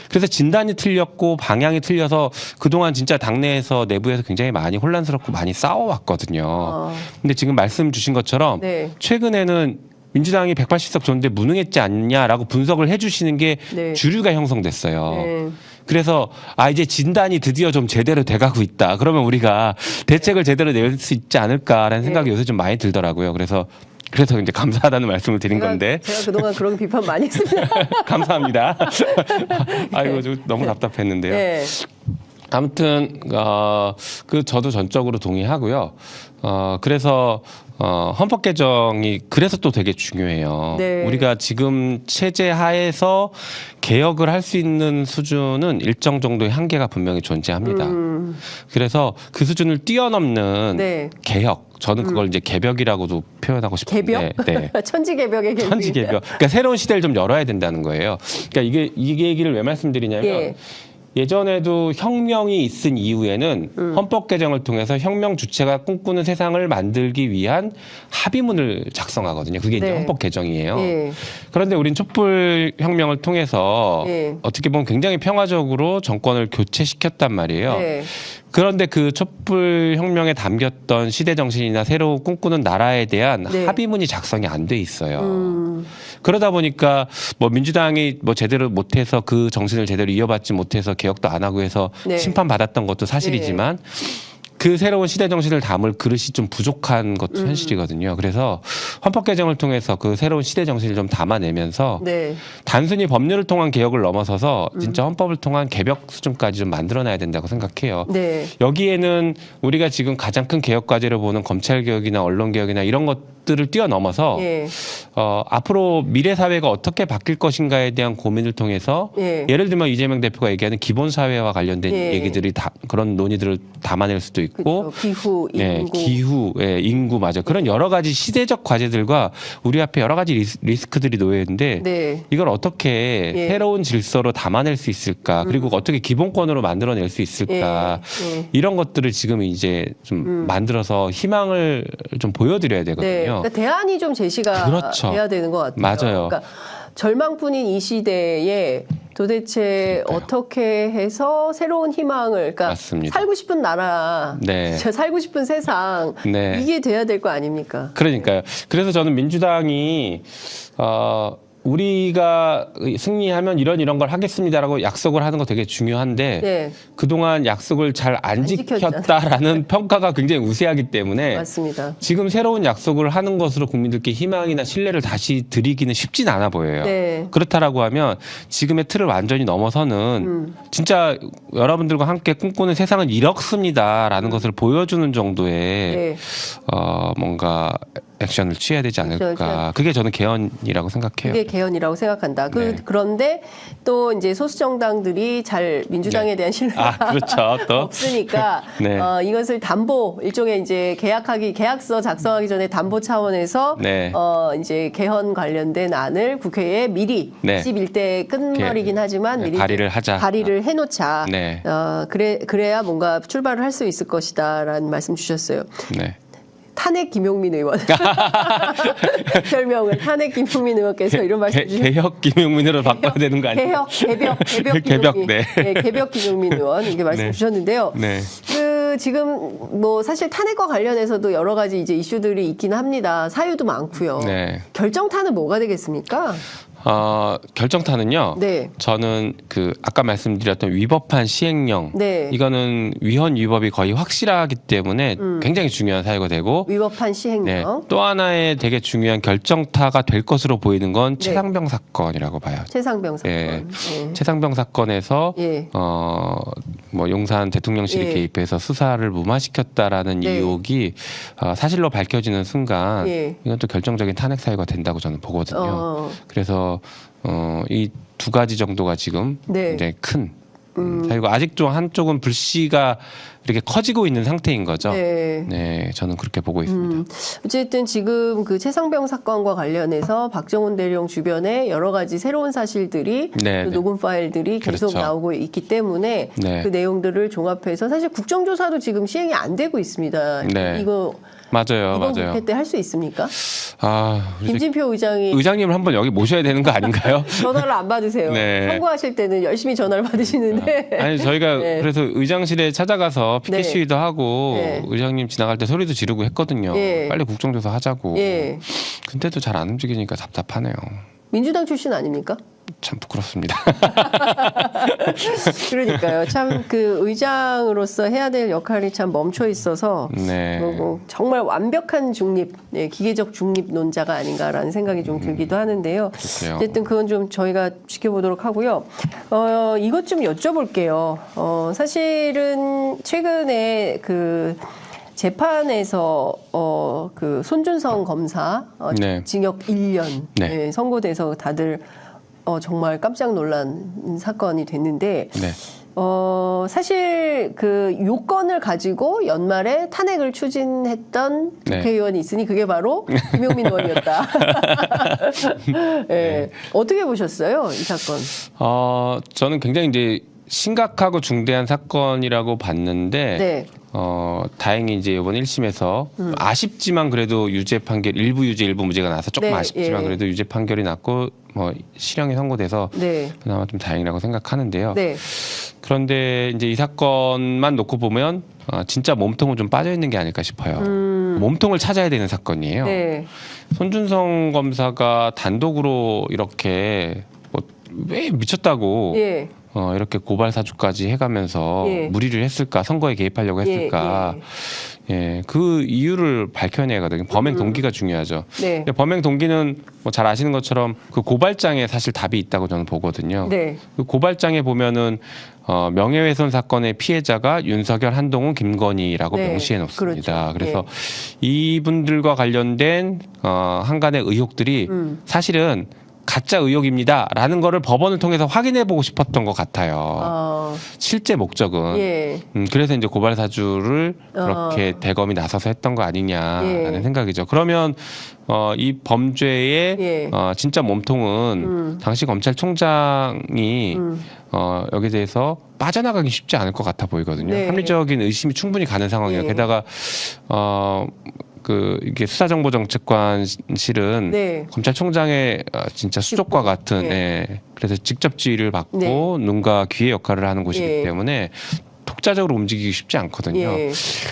그래서 진단이 틀렸고 방향이 틀려서 그동안 진짜 당내에서 내부에서 굉장히 많이 혼란스럽고 많이 싸워왔거든요. 근데 지금 말씀 주신 것처럼 네. 최근에는 민주당이 180석 줬는데 무능했지 않냐라고 분석을 해주시는 게 네. 주류가 형성됐어요. 네. 그래서 이제 진단이 드디어 좀 제대로 돼가고 있다. 그러면 우리가 대책을 제대로 낼 수 있지 않을까라는 생각이 요새 좀 많이 들더라고요. 그래서 이제 감사하다는 말씀을 드린 건데. 제가 그동안 그런 비판 많이 했습니다. 감사합니다. 아이고, 너무 답답했는데요. 네. 아무튼 저도 전적으로 동의하고요. 그래서 헌법 개정이 그래서 또 되게 중요해요. 네. 우리가 지금 체제 하에서 개혁을 할 수 있는 수준은 일정 정도의 한계가 분명히 존재합니다. 그래서 그 수준을 뛰어넘는 네. 개혁. 저는 그걸 이제 개벽이라고도 표현하고 싶은데. 개벽? 네. 천지개벽의 개벽. 천지개벽. 그러니까 새로운 시대를 좀 열어야 된다는 거예요. 그러니까 이 얘기를 왜 말씀드리냐면 예. 예전에도 혁명이 있은 이후에는 헌법 개정을 통해서 혁명 주체가 꿈꾸는 세상을 만들기 위한 합의문을 작성하거든요. 그게 이제 네. 헌법 개정이에요. 예. 그런데 우린 촛불 혁명을 통해서 예. 어떻게 보면 굉장히 평화적으로 정권을 교체시켰단 말이에요. 네. 그런데 그 촛불 혁명에 담겼던 시대 정신이나 새로 꿈꾸는 나라에 대한 네. 합의문이 작성이 안 돼 있어요. 그러다 보니까 뭐 민주당이 뭐 제대로 못해서 그 정신을 제대로 이어받지 못해서 개혁도 안 하고 해서 네. 심판받았던 것도 사실이지만 그 새로운 시대 정신을 담을 그릇이 좀 부족한 것도 현실이거든요. 그래서 헌법 개정을 통해서 그 새로운 시대 정신을 좀 담아내면서 네. 단순히 법률을 통한 개혁을 넘어서서 진짜 헌법을 통한 개벽 수준까지 좀 만들어놔야 된다고 생각해요. 네. 여기에는 우리가 지금 가장 큰 개혁 과제로 보는 검찰 개혁이나 언론 개혁이나 이런 것들을 뛰어넘어서 예. 앞으로 미래 사회가 어떻게 바뀔 것인가에 대한 고민을 통해서 예. 예를 들면 이재명 대표가 얘기하는 기본 사회와 관련된 예. 얘기들이 그런 논의들을 담아낼 수도 있고 그렇죠. 기후, 인구. 기후, 인구 맞아. 그런 여러 가지 시대적 과제들과 우리 앞에 여러 가지 리스크들이 놓여 있는데 네. 이걸 어떻게 예. 새로운 질서로 담아낼 수 있을까? 그리고 어떻게 기본권으로 만들어낼 수 있을까? 예. 이런 것들을 지금 이제 좀 만들어서 희망을 좀 보여드려야 되거든요. 네. 그러니까 대안이 좀 제시가 그렇죠. 돼야 되는 것 같아요. 맞아요. 그러니까 절망뿐인 이 시대에 도대체 그러니까요. 어떻게 해서 새로운 희망을, 그러니까 맞습니다. 살고 싶은 나라, 네. 저 살고 싶은 세상, 네. 이게 돼야 될 거 아닙니까? 그러니까요. 그래서 저는 민주당이 우리가 승리하면 이런 걸 하겠습니다라고 약속을 하는 거 되게 중요한데 네. 그동안 약속을 잘 안 지켰다라는 평가가 굉장히 우세하기 때문에 맞습니다. 지금 새로운 약속을 하는 것으로 국민들께 희망이나 신뢰를 다시 드리기는 쉽진 않아 보여요. 네. 그렇다라고 하면 지금의 틀을 완전히 넘어서는 진짜 여러분들과 함께 꿈꾸는 세상은 이렇습니다라는 것을 보여주는 정도의 네. 뭔가 액션을 취해야 되지 액션을 않을까. 그게 저는 개헌이라고 생각해요. 그게 개헌이라고 생각한다. 그런데 또 이제 소수 정당들이 잘 민주당에 대한 신뢰가 그렇죠. 또 없으니까 이것을 담보 일종의 이제 계약서 작성하기 전에 담보 차원에서 이제 개헌 관련된 안을 국회에 미리 11대 끝말이긴 하지만 미리 발의를 해놓자. 그래야 뭔가 출발을 할 수 있을 것이다라는 말씀 주셨어요. 탄핵 김용민 의원. 별명을 탄핵 김용민 의원께서 이런 말씀 주셨어요. 개혁 김용민으로 바꿔야 되는 거 아니에요? 개벽 개벽 김용민 의원 이렇게 말씀 주셨는데요. 그 지금 뭐 사실 탄핵과 관련해서도 여러 가지 이제 이슈들이 있긴 합니다. 사유도 많고요. 결정타는 뭐가 되겠습니까? 결정타는요. 저는 그 아까 말씀드렸던 위법한 시행령 이거는 위헌 위법이 거의 확실하기 때문에 굉장히 중요한 사유가 되고 위법한 시행령 또 하나의 되게 중요한 결정타가 될 것으로 보이는 건 최상병 사건이라고 봐요. 최상병 사건. 최상병 사건에서 뭐 용산 대통령실이 개입해서 수사를 무마시켰다라는 의혹이 사실로 밝혀지는 순간 이건 또 결정적인 탄핵 사유가 된다고 저는 보거든요. 그래서 이 두 가지 정도가 지금 굉장히 큰 사유가 아직도 한쪽은 불씨가 이렇게 커지고 있는 상태인 거죠. 저는 그렇게 보고 있습니다. 어쨌든 지금 그 최상병 사건과 관련해서 박정훈 대령 주변에 여러 가지 새로운 사실들이 그 녹음 파일들이 계속 나오고 있기 때문에 그 내용들을 종합해서 사실 국정조사도 지금 시행이 안 되고 있습니다. 이거 이번 국회 때 할 수 있습니까? 김진표 의장님을 한번 여기 모셔야 되는 거 아닌가요? 전화를 안 받으세요. 선거하실 때는 열심히 전화를 받으시는데. 아니 저희가 그래서 의장실에 찾아가서 피켓 시위도 하고 의장님 지나갈 때 소리도 지르고 했거든요. 빨리 국정조사 하자고. 근데도 잘 안 움직이니까 답답하네요. 민주당 출신 아닙니까? 참 부끄럽습니다. 그러니까요. 참 그 의장으로서 해야 될 역할이 참 멈춰 있어서 정말 완벽한 중립, 기계적 중립론자가 아닌가라는 생각이 좀 들기도 하는데요. 어쨌든 그건 좀 저희가 지켜보도록 하고요. 이것 좀 여쭤볼게요. 사실은 최근에 그 재판에서 그 손준성 검사 징역 1년 선고돼서 다들 정말 깜짝 놀란 사건이 됐는데 사실 그 요건을 가지고 연말에 탄핵을 추진했던 국회의원이 있으니 그게 바로 김용민 의원이었다. 어떻게 보셨어요, 이 사건? 저는 굉장히 이제 심각하고 중대한 사건이라고 봤는데 다행히 이제 이번 1심에서 아쉽지만 그래도 유죄 판결 일부 유죄 일부 무죄가 나서 조금 아쉽지만 그래도 유죄 판결이 났고 뭐 실형이 선고돼서 그나마 좀 다행이라고 생각하는데요. 그런데 이제 이 사건만 놓고 보면 진짜 몸통은 좀 빠져 있는 게 아닐까 싶어요. 몸통을 찾아야 되는 사건이에요. 손준성 검사가 단독으로 이렇게 뭐 왜 미쳤다고 이렇게 고발 사주까지 해가면서 무리를 했을까, 선거에 개입하려고 했을까, 그 이유를 밝혀내거든요. 범행 동기가 중요하죠. 범행 동기는 뭐 잘 아시는 것처럼 그 고발장에 사실 답이 있다고 저는 보거든요. 그 고발장에 보면은 명예훼손 사건의 피해자가 윤석열, 한동훈, 김건희라고 명시해 놓습니다. 그래서 이분들과 관련된 한간의 의혹들이 사실은 가짜 의혹입니다라는 거를 법원을 통해서 확인해 보고 싶었던 것 같아요. 실제 목적은. 그래서 이제 고발 사주를 그렇게 대검이 나서서 했던 거 아니냐라는 생각이죠. 그러면 이 범죄의 진짜 몸통은 당시 검찰총장이 여기에 대해서 빠져나가기 쉽지 않을 것 같아 보이거든요. 합리적인 의심이 충분히 가는 상황이에요. 게다가 이게 수사정보정책관실은 검찰총장의 진짜 수족과 같은 그래서 직접 지휘를 받고 눈과 귀의 역할을 하는 곳이기 때문에 독자적으로 움직이기 쉽지 않거든요.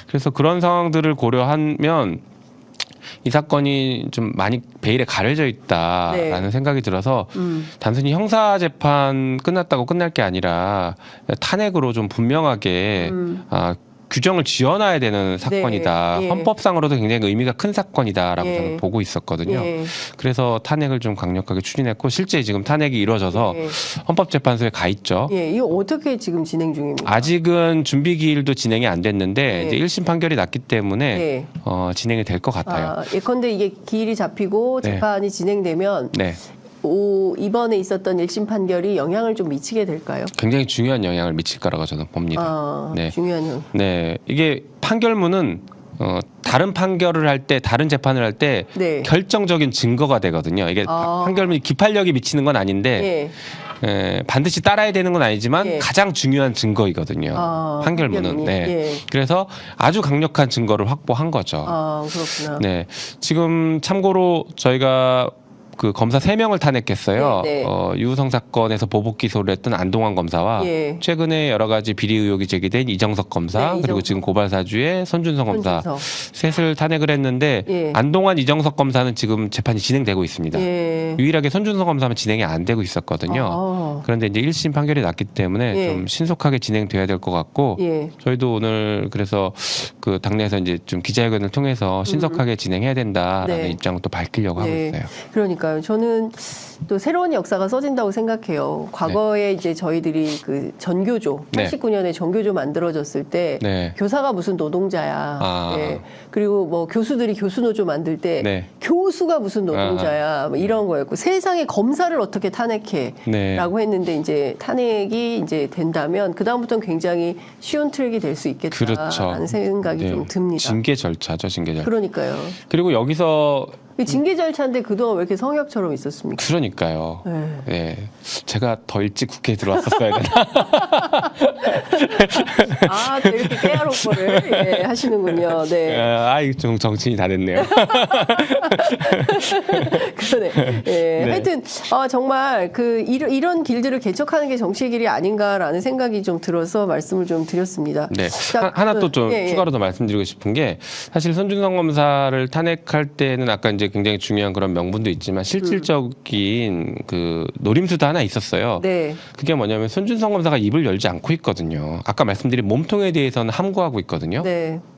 그래서 그런 상황들을 고려하면 이 사건이 좀 많이 베일에 가려져 있다라는 생각이 들어서 단순히 형사재판 끝났다고 끝날 게 아니라 탄핵으로 좀 분명하게 규정을 지어놔야 되는 사건이다. 헌법상으로도 굉장히 의미가 큰 사건이다라고 저는 보고 있었거든요. 그래서 탄핵을 좀 강력하게 추진했고 실제 지금 탄핵이 이루어져서 헌법재판소에 가 있죠. 이거 어떻게 지금 진행 중입니까? 아직은 준비 기일도 진행이 안 됐는데 이제 1심 판결이 났기 때문에 진행이 될 것 같아요. 예컨대 이게 기일이 잡히고 재판이 진행되면 이번에 있었던 1심 판결이 영향을 좀 미치게 될까요? 굉장히 중요한 영향을 미칠 거라고 저는 봅니다. 네. 중요한 영향. 네, 이게 판결문은 다른 판결을 할 때, 다른 재판을 할 때 네. 결정적인 증거가 되거든요. 이게 판결문이 기판력이 미치는 건 아닌데 반드시 따라야 되는 건 아니지만 가장 중요한 증거이거든요. 판결문은. 네. 그래서 아주 강력한 증거를 확보한 거죠. 그렇구나. 네, 지금 참고로 저희가 그 검사 3명을 탄핵했어요. 유우성 사건에서 보복 기소를 했던 안동환 검사와 최근에 여러 가지 비리 의혹이 제기된 이정석 검사 그리고 지금 고발 사주의 손준성 검사 셋을 탄핵을 했는데 안동환 이정석 검사는 지금 재판이 진행되고 있습니다. 유일하게 손준성 검사는 진행이 안 되고 있었거든요. 그런데 이제 1심 판결이 났기 때문에 좀 신속하게 진행돼야 될 것 같고 저희도 오늘 그래서 그 당내에서 이제 좀 기자회견을 통해서 신속하게 진행해야 된다라는 입장을 또 밝히려고 하고 있어요. 그러니까. 저는 또 새로운 역사가 써진다고 생각해요. 과거에 이제 저희들이 그 전교조, 89년에 전교조 만들어졌을 때 교사가 무슨 노동자야. 그리고 뭐 교수들이 교수노조 만들 때 교수가 무슨 노동자야. 뭐 이런 거였고 세상에 검사를 어떻게 탄핵해?라고 했는데 이제 탄핵이 이제 된다면 그 다음부터는 굉장히 쉬운 트랙이 될 수 있겠다라는 생각이 좀 듭니다. 징계 절차죠, 징계 절차. 그러니까요. 그리고 여기서 징계 절차인데 그동안 왜 이렇게 성역처럼 있었습니까? 그러니까요. 네. 제가 더 일찍 국회에 들어왔었어야 되나? 또 이렇게 깨알올 거를 하시는군요. 네. 이거 좀 정신이 다 됐네요. 그러네. 하여튼 정말 그 이런 길들을 개척하는 게 정치의 길이 아닌가라는 생각이 좀 들어서 말씀을 좀 드렸습니다. 네. 하나 또 좀 추가로 더 말씀드리고 싶은 게 사실 손준성 검사를 탄핵할 때는 아까 이제 굉장히 중요한 그런 명분도 있지만 실질적인 그 노림수도 하나 있었어요. 그게 뭐냐면 손준성 검사가 입을 열지 않고 있거든요. 아까 말씀드린 몸통에 대해서는 함구하고 있거든요.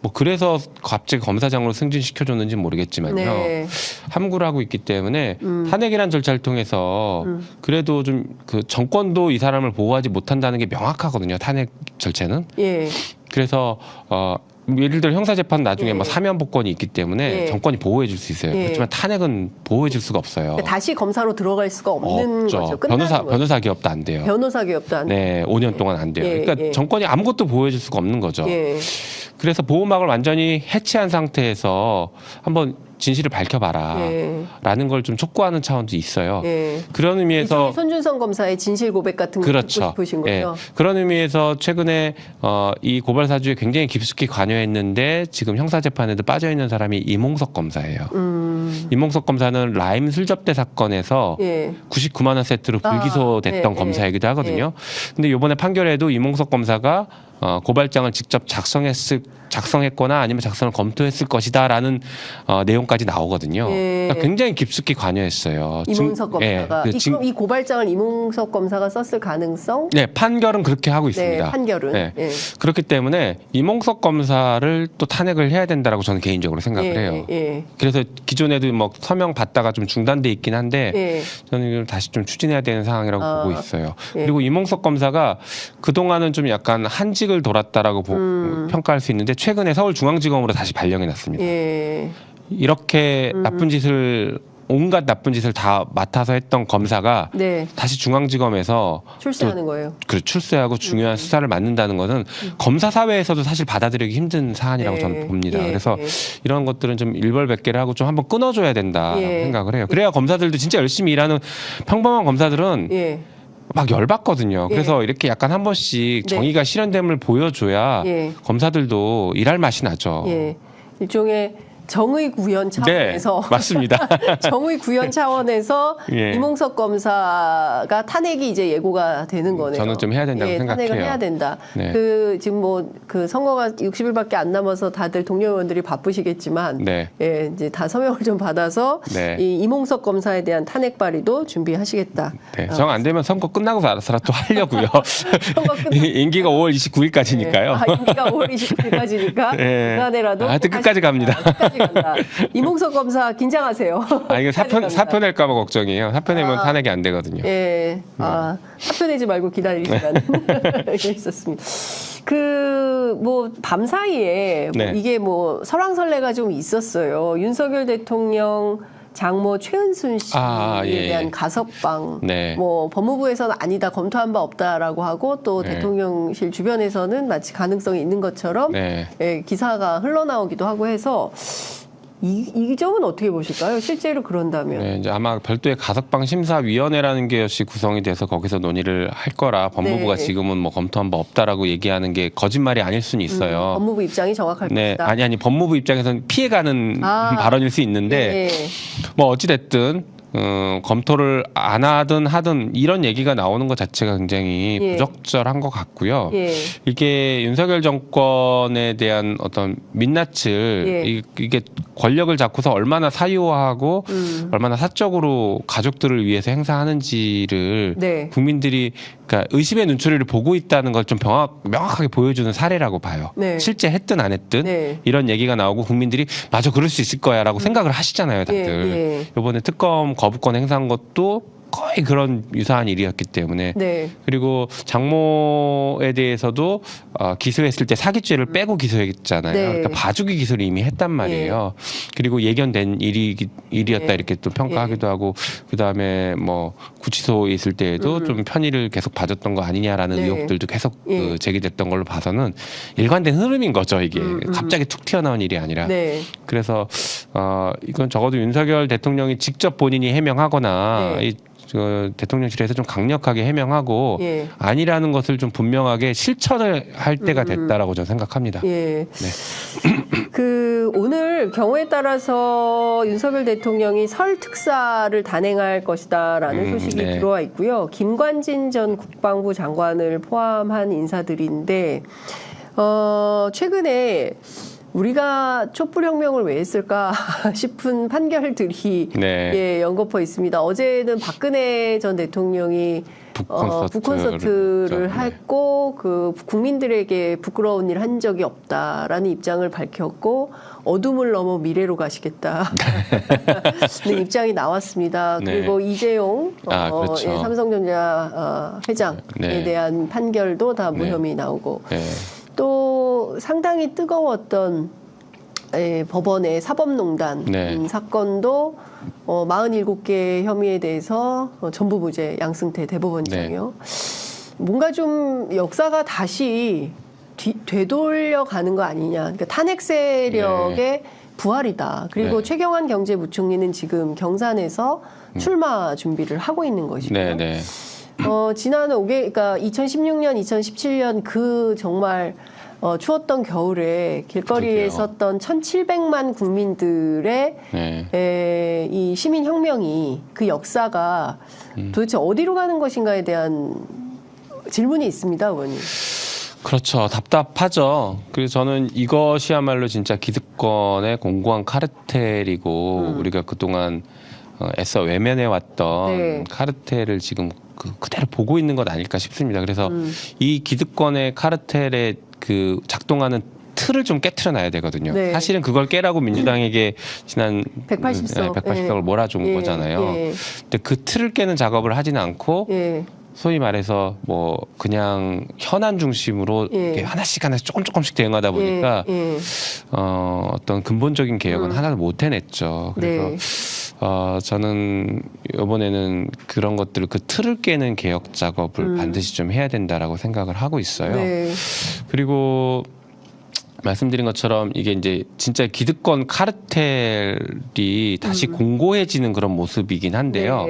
뭐 그래서 갑자기 검사장으로 승진시켜줬는지 모르겠지만요. 함구를 하고 있기 때문에 탄핵이라는 절차를 통해서 그래도 좀 그 정권도 이 사람을 보호하지 못한다는 게 명확하거든요. 탄핵 절차는. 그래서 예를 들어 형사재판 나중에 뭐 사면 복권이 있기 때문에 정권이 보호해 줄 수 있어요. 그렇지만 탄핵은 보호해 줄 수가 없어요. 그러니까 다시 검사로 들어갈 수가 없는 거죠. 변호사 기업도 안 돼요. 변호사 기업도 안 돼요. 네, 5년 동안 안 돼요. 그러니까 정권이 아무것도 보호해 줄 수가 없는 거죠. 그래서 보호막을 완전히 해체한 상태에서 한번 진실을 밝혀봐라 라는 걸 좀 촉구하는 차원도 있어요. 그런 의미에서 손준성 검사의 진실 고백 같은 거 듣고 싶으신 거죠? 그런 의미에서 최근에 이 고발 사주에 굉장히 깊숙이 관여했는데 지금 형사재판에도 빠져있는 사람이 이몽석 검사예요. 이몽석 검사는 라임 술접대 사건에서 99만 원 세트로 불기소됐던 검사이기도 하거든요. 근데 이번에 판결에도 이몽석 검사가 고발장을 직접 작성했거나 아니면 작성을 검토했을 것이다라는 내용까지 나오거든요. 그러니까 굉장히 깊숙이 관여했어요. 이몽석 검사가. 그럼 이 고발장을 이몽석 검사가 썼을 가능성? 네, 판결은 그렇게 하고 있습니다. 판결은. 그렇기 때문에 이몽석 검사를 또 탄핵을 해야 된다라고 저는 개인적으로 생각을 해요. 그래서 기존에도 뭐 서명 받다가 좀 중단돼 있긴 한데 저는 이걸 다시 좀 추진해야 되는 상황이라고 보고 있어요. 그리고 이몽석 검사가 그동안은 좀 약간 한직을 돌았다라고 평가할 수 있는데 최근에 서울중앙지검으로 다시 발령이 났습니다. 이렇게 온갖 나쁜 짓을 다 맡아서 했던 검사가 다시 중앙지검에서 출세하는 거예요. 출세하고 중요한 수사를 맡는다는 것은 검사 사회에서도 사실 받아들이기 힘든 사안이라고 저는 봅니다. 그래서 이런 것들은 좀 일벌백계를 하고 좀 한번 끊어줘야 된다 생각을 해요. 그래야 검사들도 진짜 열심히 일하는 평범한 검사들은 막 열받거든요. 그래서 이렇게 약간 한 번씩 정의가 실현됨을 보여줘야 검사들도 일할 맛이 나죠. 일종의 정의 구현 차원에서 맞습니다. 정의 구현 차원에서 이몽석 검사가 탄핵이 이제 예고가 되는 거네요. 저는 좀 해야 된다고 생각해요. 탄핵을 해야 된다. 그 지금 뭐 그 선거가 60일밖에 안 남아서 다들 동료 의원들이 바쁘시겠지만 이제 다 서명을 좀 받아서 이 이몽석 검사에 대한 탄핵 발의도 준비하시겠다. 정 안 되면 선거 끝나고 알아서 또 하려고요. 임기가 5월 29일까지니까요. 임기가 5월 29일까지니까 그간에라도 하여튼 끝까지 갑니다. 이몽석 검사 긴장하세요. 이거 사표 낼까봐 걱정이에요. 사표 내면 탄핵이 안 되거든요. 사표 내지 말고 기다리시라는 게 있었습니다. 뭐 밤사이에 이게 뭐 설왕설래가 좀 있었어요. 윤석열 대통령 장모 최은순 씨에 대한 가석방, 네. 뭐 법무부에서는 아니다 검토한 바 없다라고 하고 또 네. 대통령실 주변에서는 마치 가능성이 있는 것처럼 네. 기사가 흘러나오기도 하고 해서. 이 점은 어떻게 보실까요? 실제로 그런다면. 네, 이제 아마 별도의 가석방 심사위원회라는 게 역시 구성이 돼서 거기서 논의를 할 거라 법무부가 네. 지금은 뭐 검토한 바 없다라고 얘기하는 게 거짓말이 아닐 수는 있어요. 법무부 입장이 정확할 네, 것이다. 아니 법무부 입장에서는 피해가는 발언일 수 있는데 뭐 어찌 됐든. 검토를 안 하든 하든 이런 얘기가 나오는 것 자체가 굉장히 부적절한 것 같고요. 이게 윤석열 정권에 대한 어떤 민낯을 이게 권력을 잡고서 얼마나 사유화하고 얼마나 사적으로 가족들을 위해서 행사하는지를 국민들이 그러니까 의심의 눈초리를 보고 있다는 걸 좀 명확하게 보여주는 사례라고 봐요. 실제 했든 안 했든 이런 얘기가 나오고 국민들이 맞아 그럴 수 있을 거야라고 생각을 하시잖아요, 다들. 이번에 특검 거부권 행사한 것도 거의 그런 유사한 일이었기 때문에 그리고 장모에 대해서도 기소했을 때 사기죄를 빼고 기소했잖아요. 그러니까 봐주기 기소를 이미 했단 말이에요. 그리고 예견된 일이었다 이렇게 또 평가하기도 하고 그다음에 뭐 구치소에 있을 때에도 좀 편의를 계속 봐줬던 거 아니냐라는 의혹들도 계속 제기됐던 걸로 봐서는 일관된 흐름인 거죠. 이게 갑자기 툭 튀어나온 일이 아니라 그래서 이건 적어도 윤석열 대통령이 직접 본인이 해명하거나 대통령실에서 좀 강력하게 해명하고 아니라는 것을 좀 분명하게 실천을 할 때가 됐다라고 저는 생각합니다. 그 오늘 경우에 따라서 윤석열 대통령이 설 특사를 단행할 것이다라는 소식이 들어와 있고요. 김관진 전 국방부 장관을 포함한 인사들인데 최근에 우리가 촛불혁명을 왜 했을까 싶은 판결들이 연거푸어 있습니다. 어제는 박근혜 전 대통령이 북콘서트를 했고 그 국민들에게 부끄러운 일 한 적이 없다라는 입장을 밝혔고 어둠을 넘어 미래로 가시겠다는 입장이 나왔습니다. 그리고 이재용 삼성전자 회장에 대한 판결도 다 무혐의 나오고 또 상당히 뜨거웠던 법원의 사법농단 사건도 47개 혐의에 대해서 전부 무죄 양승태 대법원장이요. 뭔가 좀 역사가 다시 되돌려가는 거 아니냐. 그러니까 탄핵 세력의 부활이다. 그리고 최경환 경제부총리는 지금 경산에서 출마 준비를 하고 있는 것이고요. 지난 5개, 그러니까 2016년, 2017년 그 정말 추웠던 겨울에 길거리에 섰던 1,700만 국민들의 이 시민혁명이 그 역사가 도대체 어디로 가는 것인가에 대한 질문이 있습니다, 의원님. 그렇죠. 답답하죠. 그래서 저는 이것이야말로 진짜 기득권의 공고한 카르텔이고 우리가 그동안 애써 외면해왔던 카르텔을 지금 그대로 보고 있는 것 아닐까 싶습니다. 그래서 이 기득권의 카르텔에 그 작동하는 틀을 좀 깨트려 놔야 되거든요. 사실은 그걸 깨라고 민주당에게 지난 180석을 몰아준 거잖아요. 근데 그 틀을 깨는 작업을 하지는 않고 소위 말해서 뭐 그냥 현안 중심으로 이렇게 하나씩 조금씩 대응하다 보니까 어떤 근본적인 개혁은 하나도 못 해냈죠. 그래서 저는 이번에는 그런 것들을 그 틀을 깨는 개혁 작업을 반드시 좀 해야 된다라고 생각을 하고 있어요. 그리고 말씀드린 것처럼 이게 이제 진짜 기득권 카르텔이 다시 공고해지는 그런 모습이긴 한데요.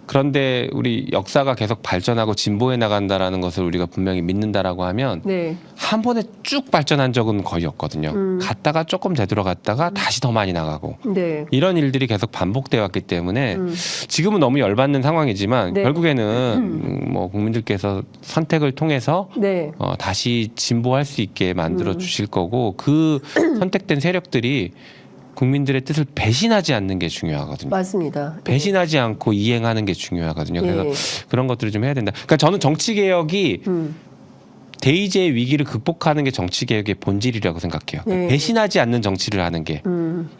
그런데 우리 역사가 계속 발전하고 진보해 나간다라는 것을 우리가 분명히 믿는다라고 하면 한 번에 쭉 발전한 적은 거의 없거든요. 갔다가 조금 되돌아갔다가 다시 더 많이 나가고 이런 일들이 계속 반복돼 왔기 때문에 지금은 너무 열받는 상황이지만 결국에는 뭐 국민들께서 선택을 통해서 다시 진보할 수 있게 만들어 주실 거고 그 선택된 세력들이 국민들의 뜻을 배신하지 않는 게 중요하거든요. 맞습니다. 배신하지 않고 이행하는 게 중요하거든요. 그래서 그런 것들을 좀 해야 된다. 그러니까 저는 정치 개혁이 대의제의 위기를 극복하는 게 정치개혁의 본질이라고 생각해요. 네. 배신하지 않는 정치를 하는 게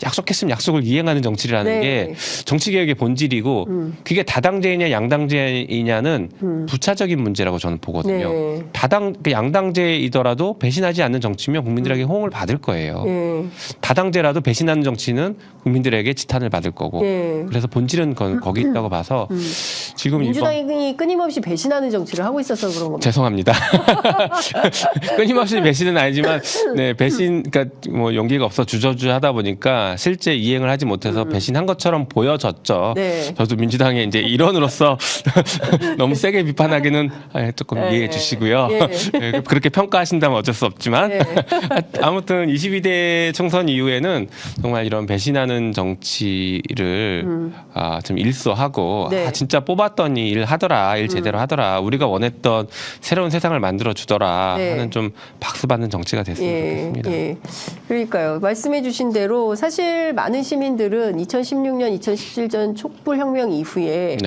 약속했으면 약속을 이행하는 정치를 하는 게 정치개혁의 본질이고 그게 다당제이냐 양당제이냐는 부차적인 문제라고 저는 보거든요. 네. 양당제이더라도 배신하지 않는 정치면 국민들에게 호응을 받을 거예요. 다당제라도 배신하는 정치는 국민들에게 지탄을 받을 거고 그래서 본질은 거기 있다고 봐서 지금 민주당이 끊임없이 배신하는 정치를 하고 있어서 그런 겁니다. 죄송합니다. 끊임없이 배신은 아니지만 네, 그러니까 뭐 용기가 없어 주저주저하다 보니까 실제 이행을 하지 못해서 배신한 것처럼 보여졌죠. 네. 저도 민주당의 이제 일원으로서 너무 세게 비판하기는 조금 이해해 주시고요. 네, 그렇게 평가하신다면 어쩔 수 없지만 아무튼 22대 총선 이후에는 정말 이런 배신하는 정치를 좀 일소하고 진짜 뽑았더니 일 하더라, 일 제대로 하더라, 우리가 원했던 새로운 세상을 만들어 주더라 하는 좀 박수 받는 정치가 됐으면 좋겠습니다. 그러니까요. 말씀해 주신 대로 사실 많은 시민들은 2016년, 2017년 촛불혁명 이후에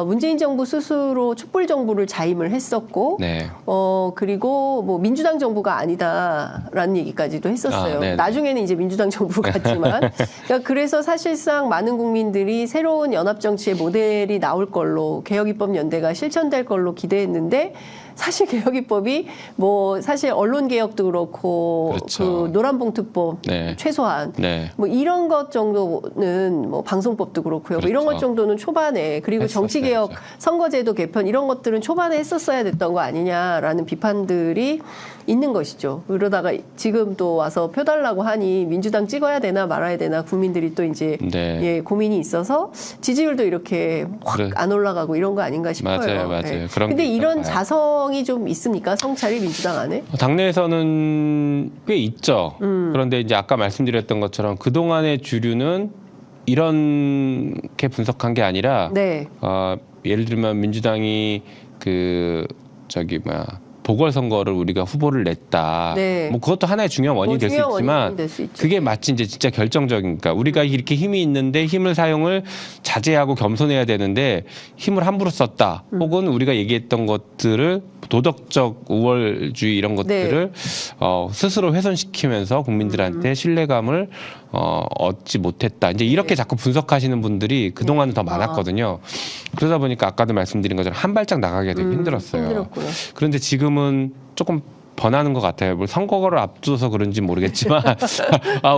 문재인 정부 스스로 촛불 정부를 자임을 했었고 그리고 뭐 민주당 정부가 아니다라는 얘기까지도 했었어요. 나중에는 이제 민주당 정부 같지만 그러니까 그래서 사실상 많은 국민들이 새로운 연합 정치의 모델이 나올 걸로 개혁입법연대가 실천될 걸로 기대했는데 사실 개혁입법이 뭐 사실 언론 개혁도 그렇고 그 노란봉투법 최소한 뭐 이런 것 정도는 뭐 방송법도 그렇고요. 뭐 이런 것 정도는 초반에 그리고 정치개혁, 선거제도 개편 이런 것들은 초반에 했었어야 됐던 거 아니냐라는 비판들이 있는 것이죠. 그러다가 지금 또 와서 표 달라고 하니 민주당 찍어야 되나 말아야 되나 국민들이 또 이제 고민이 있어서 지지율도 이렇게 확 안 올라가고 이런 거 아닌가 싶어요. 맞아요. 근데 이런 자성이 좀 있습니까? 성찰이 민주당 안에? 당내에서는 꽤 있죠. 그런데 이제 아까 말씀드렸던 것처럼 그동안의 주류는 이렇게 분석한 게 아니라 예를 들면 민주당이 보궐선거를 우리가 후보를 냈다. 뭐 그것도 하나의 중요한 원인이 될 수 있지만 그게 마치 이제 진짜 결정적이니까 우리가 이렇게 힘이 있는데 힘을 사용을 자제하고 겸손해야 되는데 힘을 함부로 썼다. 혹은 우리가 얘기했던 것들을 도덕적 우월주의 이런 것들을 스스로 훼손시키면서 국민들한테 신뢰감을 얻지 못했다. 이제 이렇게 자꾸 분석하시는 분들이 그동안은 더 많았거든요. 그러다 보니까 아까도 말씀드린 것처럼 한 발짝 나가기가 되게 힘들었어요. 힘들었고요. 그런데 지금은 조금 번하는 것 같아요. 뭐 선거를 앞두서 그런지 모르겠지만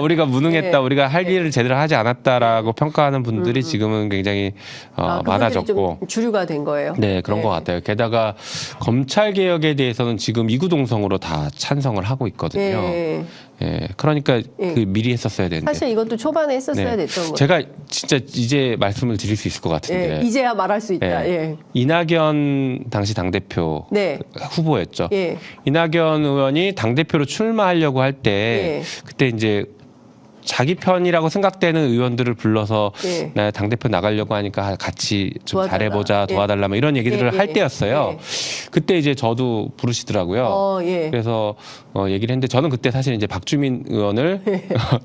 우리가 무능했다, 우리가 할 일을 제대로 하지 않았다라고 평가하는 분들이 지금은 굉장히 많아졌고 좀 주류가 된 거예요. 네, 그런 것 같아요. 게다가 검찰 개혁에 대해서는 지금 이구동성으로 다 찬성을 하고 있거든요. 그러니까 그 미리 했었어야 되는데 사실 이것도 초반에 했었어야 됐던 거예요. 제가 진짜 이제 말씀을 드릴 수 있을 것 같은데 이제야 말할 수 있다. 이낙연 당시 당대표 후보였죠. 이낙연 의원이 당대표로 출마하려고 할 때 그때 이제 자기 편이라고 생각되는 의원들을 불러서 나 당대표 나가려고 하니까 같이 좀 도와달라. 잘해보자, 도와달라, 뭐 이런 얘기들을 할 때였어요. 그때 이제 저도 부르시더라고요. 그래서 얘기를 했는데 저는 그때 사실 이제 박주민 의원을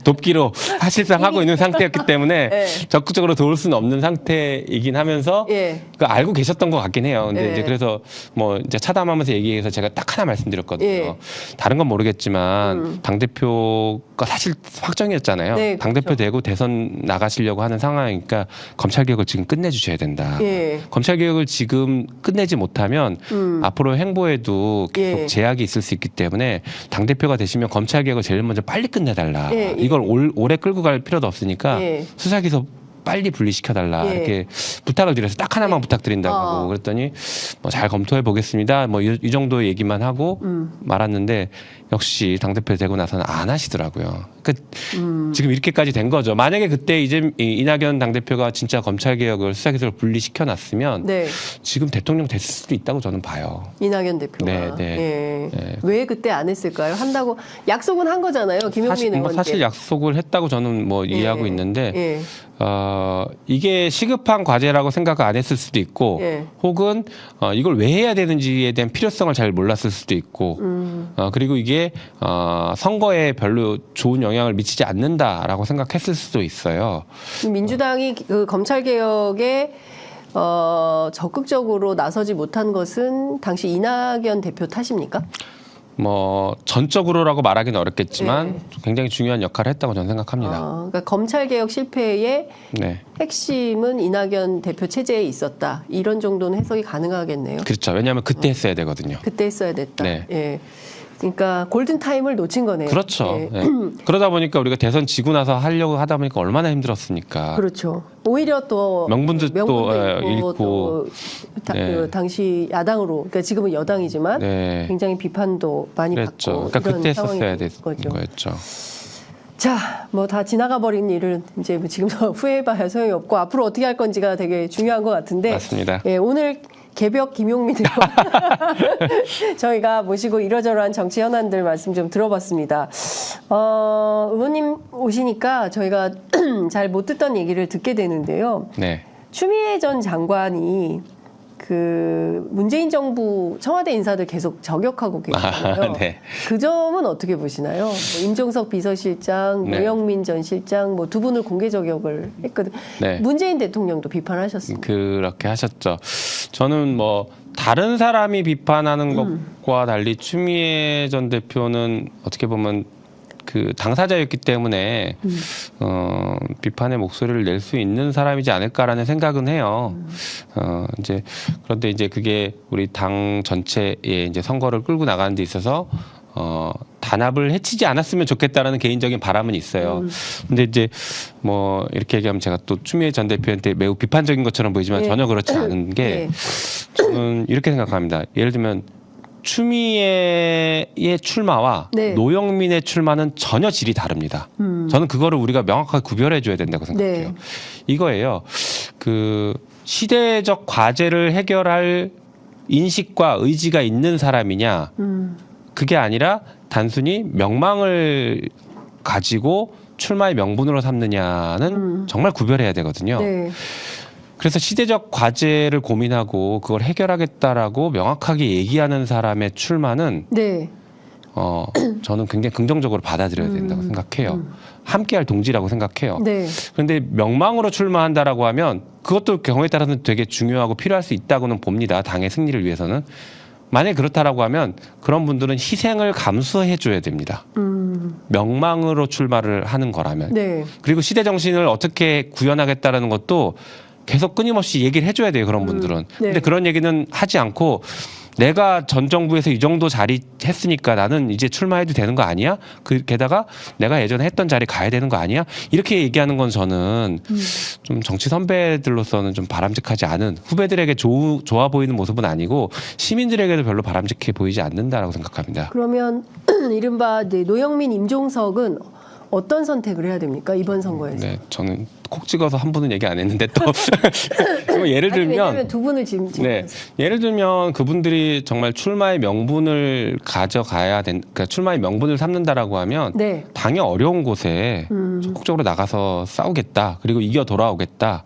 돕기로 사실상 하고 있는 상태였기 때문에 적극적으로 도울 수는 없는 상태이긴 하면서 그 알고 계셨던 것 같긴 해요. 근데 이제 그래서 뭐 이제 차담하면서 얘기해서 제가 딱 하나 말씀드렸거든요. 다른 건 모르겠지만 당대표가 사실 확정이었잖아요. 당대표 되고 대선 나가시려고 하는 상황이니까 검찰개혁을 지금 끝내주셔야 된다. 검찰개혁을 지금 끝내지 못하면 앞으로 행보에도 계속 제약이 있을 수 있기 때문에 당대표가 되시면 검찰개혁을 제일 먼저 빨리 끝내달라. 이걸 오래 끌고 갈 필요도 없으니까 수사기소 빨리 분리시켜달라 이렇게 부탁을 드려서 딱 하나만 부탁드린다고 하고 그랬더니 뭐 잘 검토해 보겠습니다. 뭐 이 정도의 얘기만 하고 말았는데 역시 당대표 되고 나서는 안 하시더라고요. 그러니까 지금 이렇게까지 된 거죠. 만약에 그때 이제 이낙연 당대표가 진짜 검찰개혁을 수사기소를 분리시켜놨으면 지금 대통령 됐을 수도 있다고 저는 봐요. 이낙연 대표가. 왜 그때 안 했을까요? 한다고 약속은 한 거잖아요. 김용민 의원께. 사실 약속을 했다고 저는 뭐 이해하고 있는데 이게 시급한 과제라고 생각 안 했을 수도 있고 혹은 이걸 왜 해야 되는지에 대한 필요성을 잘 몰랐을 수도 있고 그리고 이게 선거에 별로 좋은 영향을 미치지 않는다라고 생각했을 수도 있어요. 민주당이 그 검찰개혁에 적극적으로 나서지 못한 것은 당시 이낙연 대표 탓입니까? 뭐 전적으로라고 말하기는 어렵겠지만 굉장히 중요한 역할을 했다고 저는 생각합니다. 그러니까 검찰 개혁 실패의 핵심은 이낙연 대표 체제에 있었다. 이런 정도는 해석이 가능하겠네요. 그렇죠. 왜냐하면 그때 했어야 되거든요. 그때 했어야 됐다. 예. 그러니까 골든 타임을 놓친 거네요. 그렇죠. 그러다 보니까 우리가 대선 지고 나서 하려고 하다 보니까 얼마나 힘들었습니까. 그렇죠. 오히려 또 명분도 또 잃고 또 그 당시 야당으로, 그러니까 지금은 여당이지만 굉장히 비판도 많이 그랬죠. 받고 그러니까 이런 그때 했었어야 된 거였죠. 자, 뭐 다 지나가 버린 일을 이제 지금도 후회해봐야 소용이 없고 앞으로 어떻게 할 건지가 되게 중요한 것 같은데. 맞습니다. 오늘 개벽 김용민으로 저희가 모시고 이러저러한 정치 현안들 말씀 좀 들어봤습니다. 의원님 오시니까 저희가 잘 못 듣던 얘기를 듣게 되는데요. 추미애 전 장관이 그 문재인 정부 청와대 인사들 계속 저격하고 계시잖아요. 그 점은 어떻게 보시나요? 뭐 임종석 비서실장, 노영민 전 실장 뭐 두 분을 공개 저격을 했거든요. 문재인 대통령도 비판하셨습니다. 그렇게 하셨죠. 저는 뭐 다른 사람이 비판하는 것과 달리 추미애 전 대표는 어떻게 보면 그 당사자였기 때문에 비판의 목소리를 낼 수 있는 사람이지 않을까라는 생각은 해요. 이제 그런데 이제 그게 우리 당 전체의 이제 선거를 끌고 나가는 데 있어서 단합을 해치지 않았으면 좋겠다라는 개인적인 바람은 있어요. 근데 이제 뭐 이렇게 얘기하면 제가 또 추미애 전 대표한테 매우 비판적인 것처럼 보이지만 전혀 그렇지 않은 게 저는 이렇게 생각합니다. 예를 들면 추미애의 출마와 노영민의 출마는 전혀 질이 다릅니다. 저는 그거를 우리가 명확하게 구별해 줘야 된다고 생각해요. 이거예요. 그 시대적 과제를 해결할 인식과 의지가 있는 사람이냐, 그게 아니라 단순히 명망을 가지고 출마의 명분으로 삼느냐는 정말 구별해야 되거든요. 그래서 시대적 과제를 고민하고 그걸 해결하겠다라고 명확하게 얘기하는 사람의 출마는 저는 굉장히 긍정적으로 받아들여야 된다고 생각해요. 함께할 동지라고 생각해요. 그런데 명망으로 출마한다라고 하면 그것도 경우에 따라서는 되게 중요하고 필요할 수 있다고는 봅니다. 당의 승리를 위해서는. 만약에 그렇다라고 하면 그런 분들은 희생을 감수해 줘야 됩니다. 명망으로 출마를 하는 거라면. 그리고 시대 정신을 어떻게 구현하겠다라는 것도 계속 끊임없이 얘기를 해줘야 돼요. 그런 분들은. 근데 그런 얘기는 하지 않고 내가 전 정부에서 이 정도 자리 했으니까 나는 이제 출마해도 되는 거 아니야? 게다가 내가 예전에 했던 자리 가야 되는 거 아니야? 이렇게 얘기하는 건 저는 좀 정치 선배들로서는 좀 바람직하지 않은, 후배들에게 좋아 보이는 모습은 아니고 시민들에게도 별로 바람직해 보이지 않는다라고 생각합니다. 그러면 이른바 노영민, 임종석은 어떤 선택을 해야 됩니까? 이번 선거에서. 저는 콕 찍어서 한 분은 얘기 안 했는데 또 예를 들면 왜냐면 두 분을 지금 예를 들면 그분들이 정말 출마의 명분을 가져가야 그러니까 출마의 명분을 삼는다라고 하면 당이 어려운 곳에 적극적으로 나가서 싸우겠다. 그리고 이겨 돌아오겠다.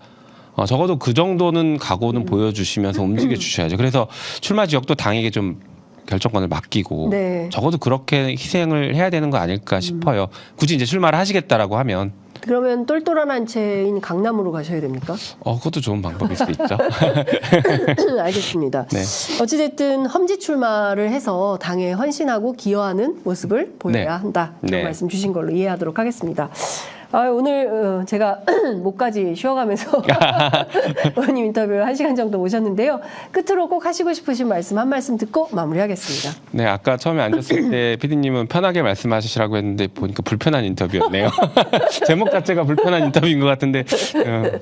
적어도 그 정도는 각오는 보여주시면서 움직여 주셔야죠. 그래서 출마 지역도 당에게 좀 결정권을 맡기고 적어도 그렇게 희생을 해야 되는 거 아닐까 싶어요. 굳이 이제 출마를 하시겠다라고 하면. 그러면 똘똘한 한 채인 강남으로 가셔야 됩니까? 그것도 좋은 방법일 수 있죠. 알겠습니다. 어찌됐든 험지 출마를 해서 당에 헌신하고 기여하는 모습을 보여야 한다. 이런 말씀 주신 걸로 이해하도록 하겠습니다. 오늘 제가 목까지 쉬어가면서 의원님 인터뷰 1시간 정도 모셨는데요. 끝으로 꼭 하시고 싶으신 말씀 한 말씀 듣고 마무리하겠습니다. 네, 아까 처음에 앉았을 때 PD님은 편하게 말씀하시라고 했는데 보니까 불편한 인터뷰였네요. 제목 자체가 불편한 인터뷰인 것 같은데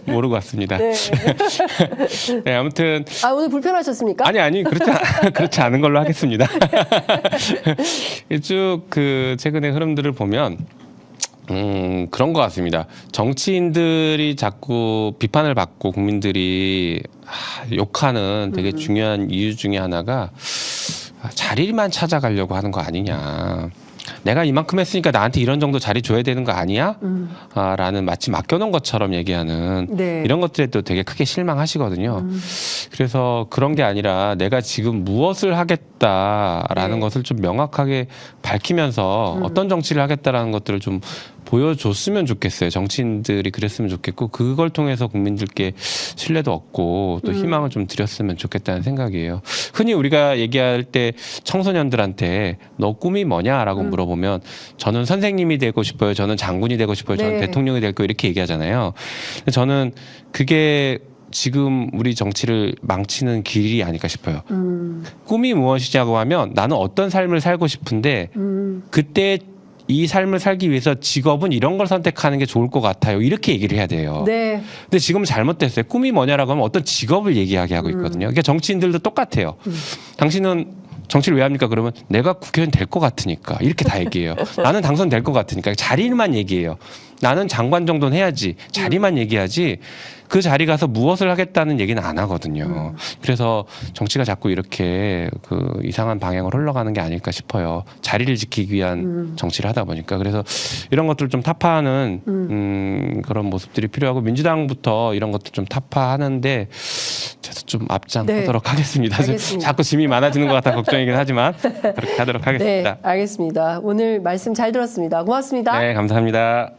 모르고 왔습니다. 네, 아무튼 오늘 불편하셨습니까? 아니 그렇지 않은 걸로 하겠습니다. 쭉 그 최근의 흐름들을 보면 그런 것 같습니다. 정치인들이 자꾸 비판을 받고 국민들이 욕하는 되게 중요한 이유 중에 하나가 자리만 찾아가려고 하는 거 아니냐. 내가 이만큼 했으니까 나한테 이런 정도 자리 줘야 되는 거 아니야? 라는 마치 맡겨놓은 것처럼 얘기하는 네. 이런 것들에 또 되게 크게 실망하시거든요. 그래서 그런 게 아니라 내가 지금 무엇을 하겠다라는 네. 것을 좀 명확하게 밝히면서 어떤 정치를 하겠다라는 것들을 좀 보여줬으면 좋겠어요. 정치인들이 그랬으면 좋겠고 그걸 통해서 국민들께 신뢰도 얻고 또 희망을 좀 드렸으면 좋겠다는 생각이에요. 흔히 우리가 얘기할 때 청소년들한테 너 꿈이 뭐냐라고 물어보면 저는 선생님이 되고 싶어요. 저는 장군이 되고 싶어요. 저는 네. 대통령이 될 거예요. 이렇게 얘기하잖아요. 근데 저는 그게 지금 우리 정치를 망치는 길이 아닐까 싶어요. 꿈이 무엇이냐고 하면 나는 어떤 삶을 살고 싶은데 그때 이 삶을 살기 위해서 직업은 이런 걸 선택하는 게 좋을 것 같아요. 이렇게 얘기를 해야 돼요. 네. 근데 지금은 잘못됐어요. 꿈이 뭐냐라고 하면 어떤 직업을 얘기하게 하고 있거든요. 그러니까 정치인들도 똑같아요. 당신은 정치를 왜 합니까? 그러면 내가 국회의원 될 것 같으니까 이렇게 다 얘기해요. 나는 당선될 것 같으니까 자리만 얘기해요. 나는 장관 정도는 해야지 자리만 얘기하지 그 자리 가서 무엇을 하겠다는 얘기는 안 하거든요. 그래서 정치가 자꾸 이렇게 그 이상한 방향으로 흘러가는 게 아닐까 싶어요. 자리를 지키기 위한 정치를 하다 보니까. 그래서 이런 것들 좀 타파하는 그런 모습들이 필요하고 민주당부터 이런 것들 좀 타파하는데 저도 좀 앞장서도록 네. 하겠습니다. 자꾸 짐이 많아지는 것 같아 걱정이긴 하지만 그렇게 하도록 하겠습니다. 네, 알겠습니다. 오늘 말씀 잘 들었습니다. 고맙습니다. 네, 감사합니다.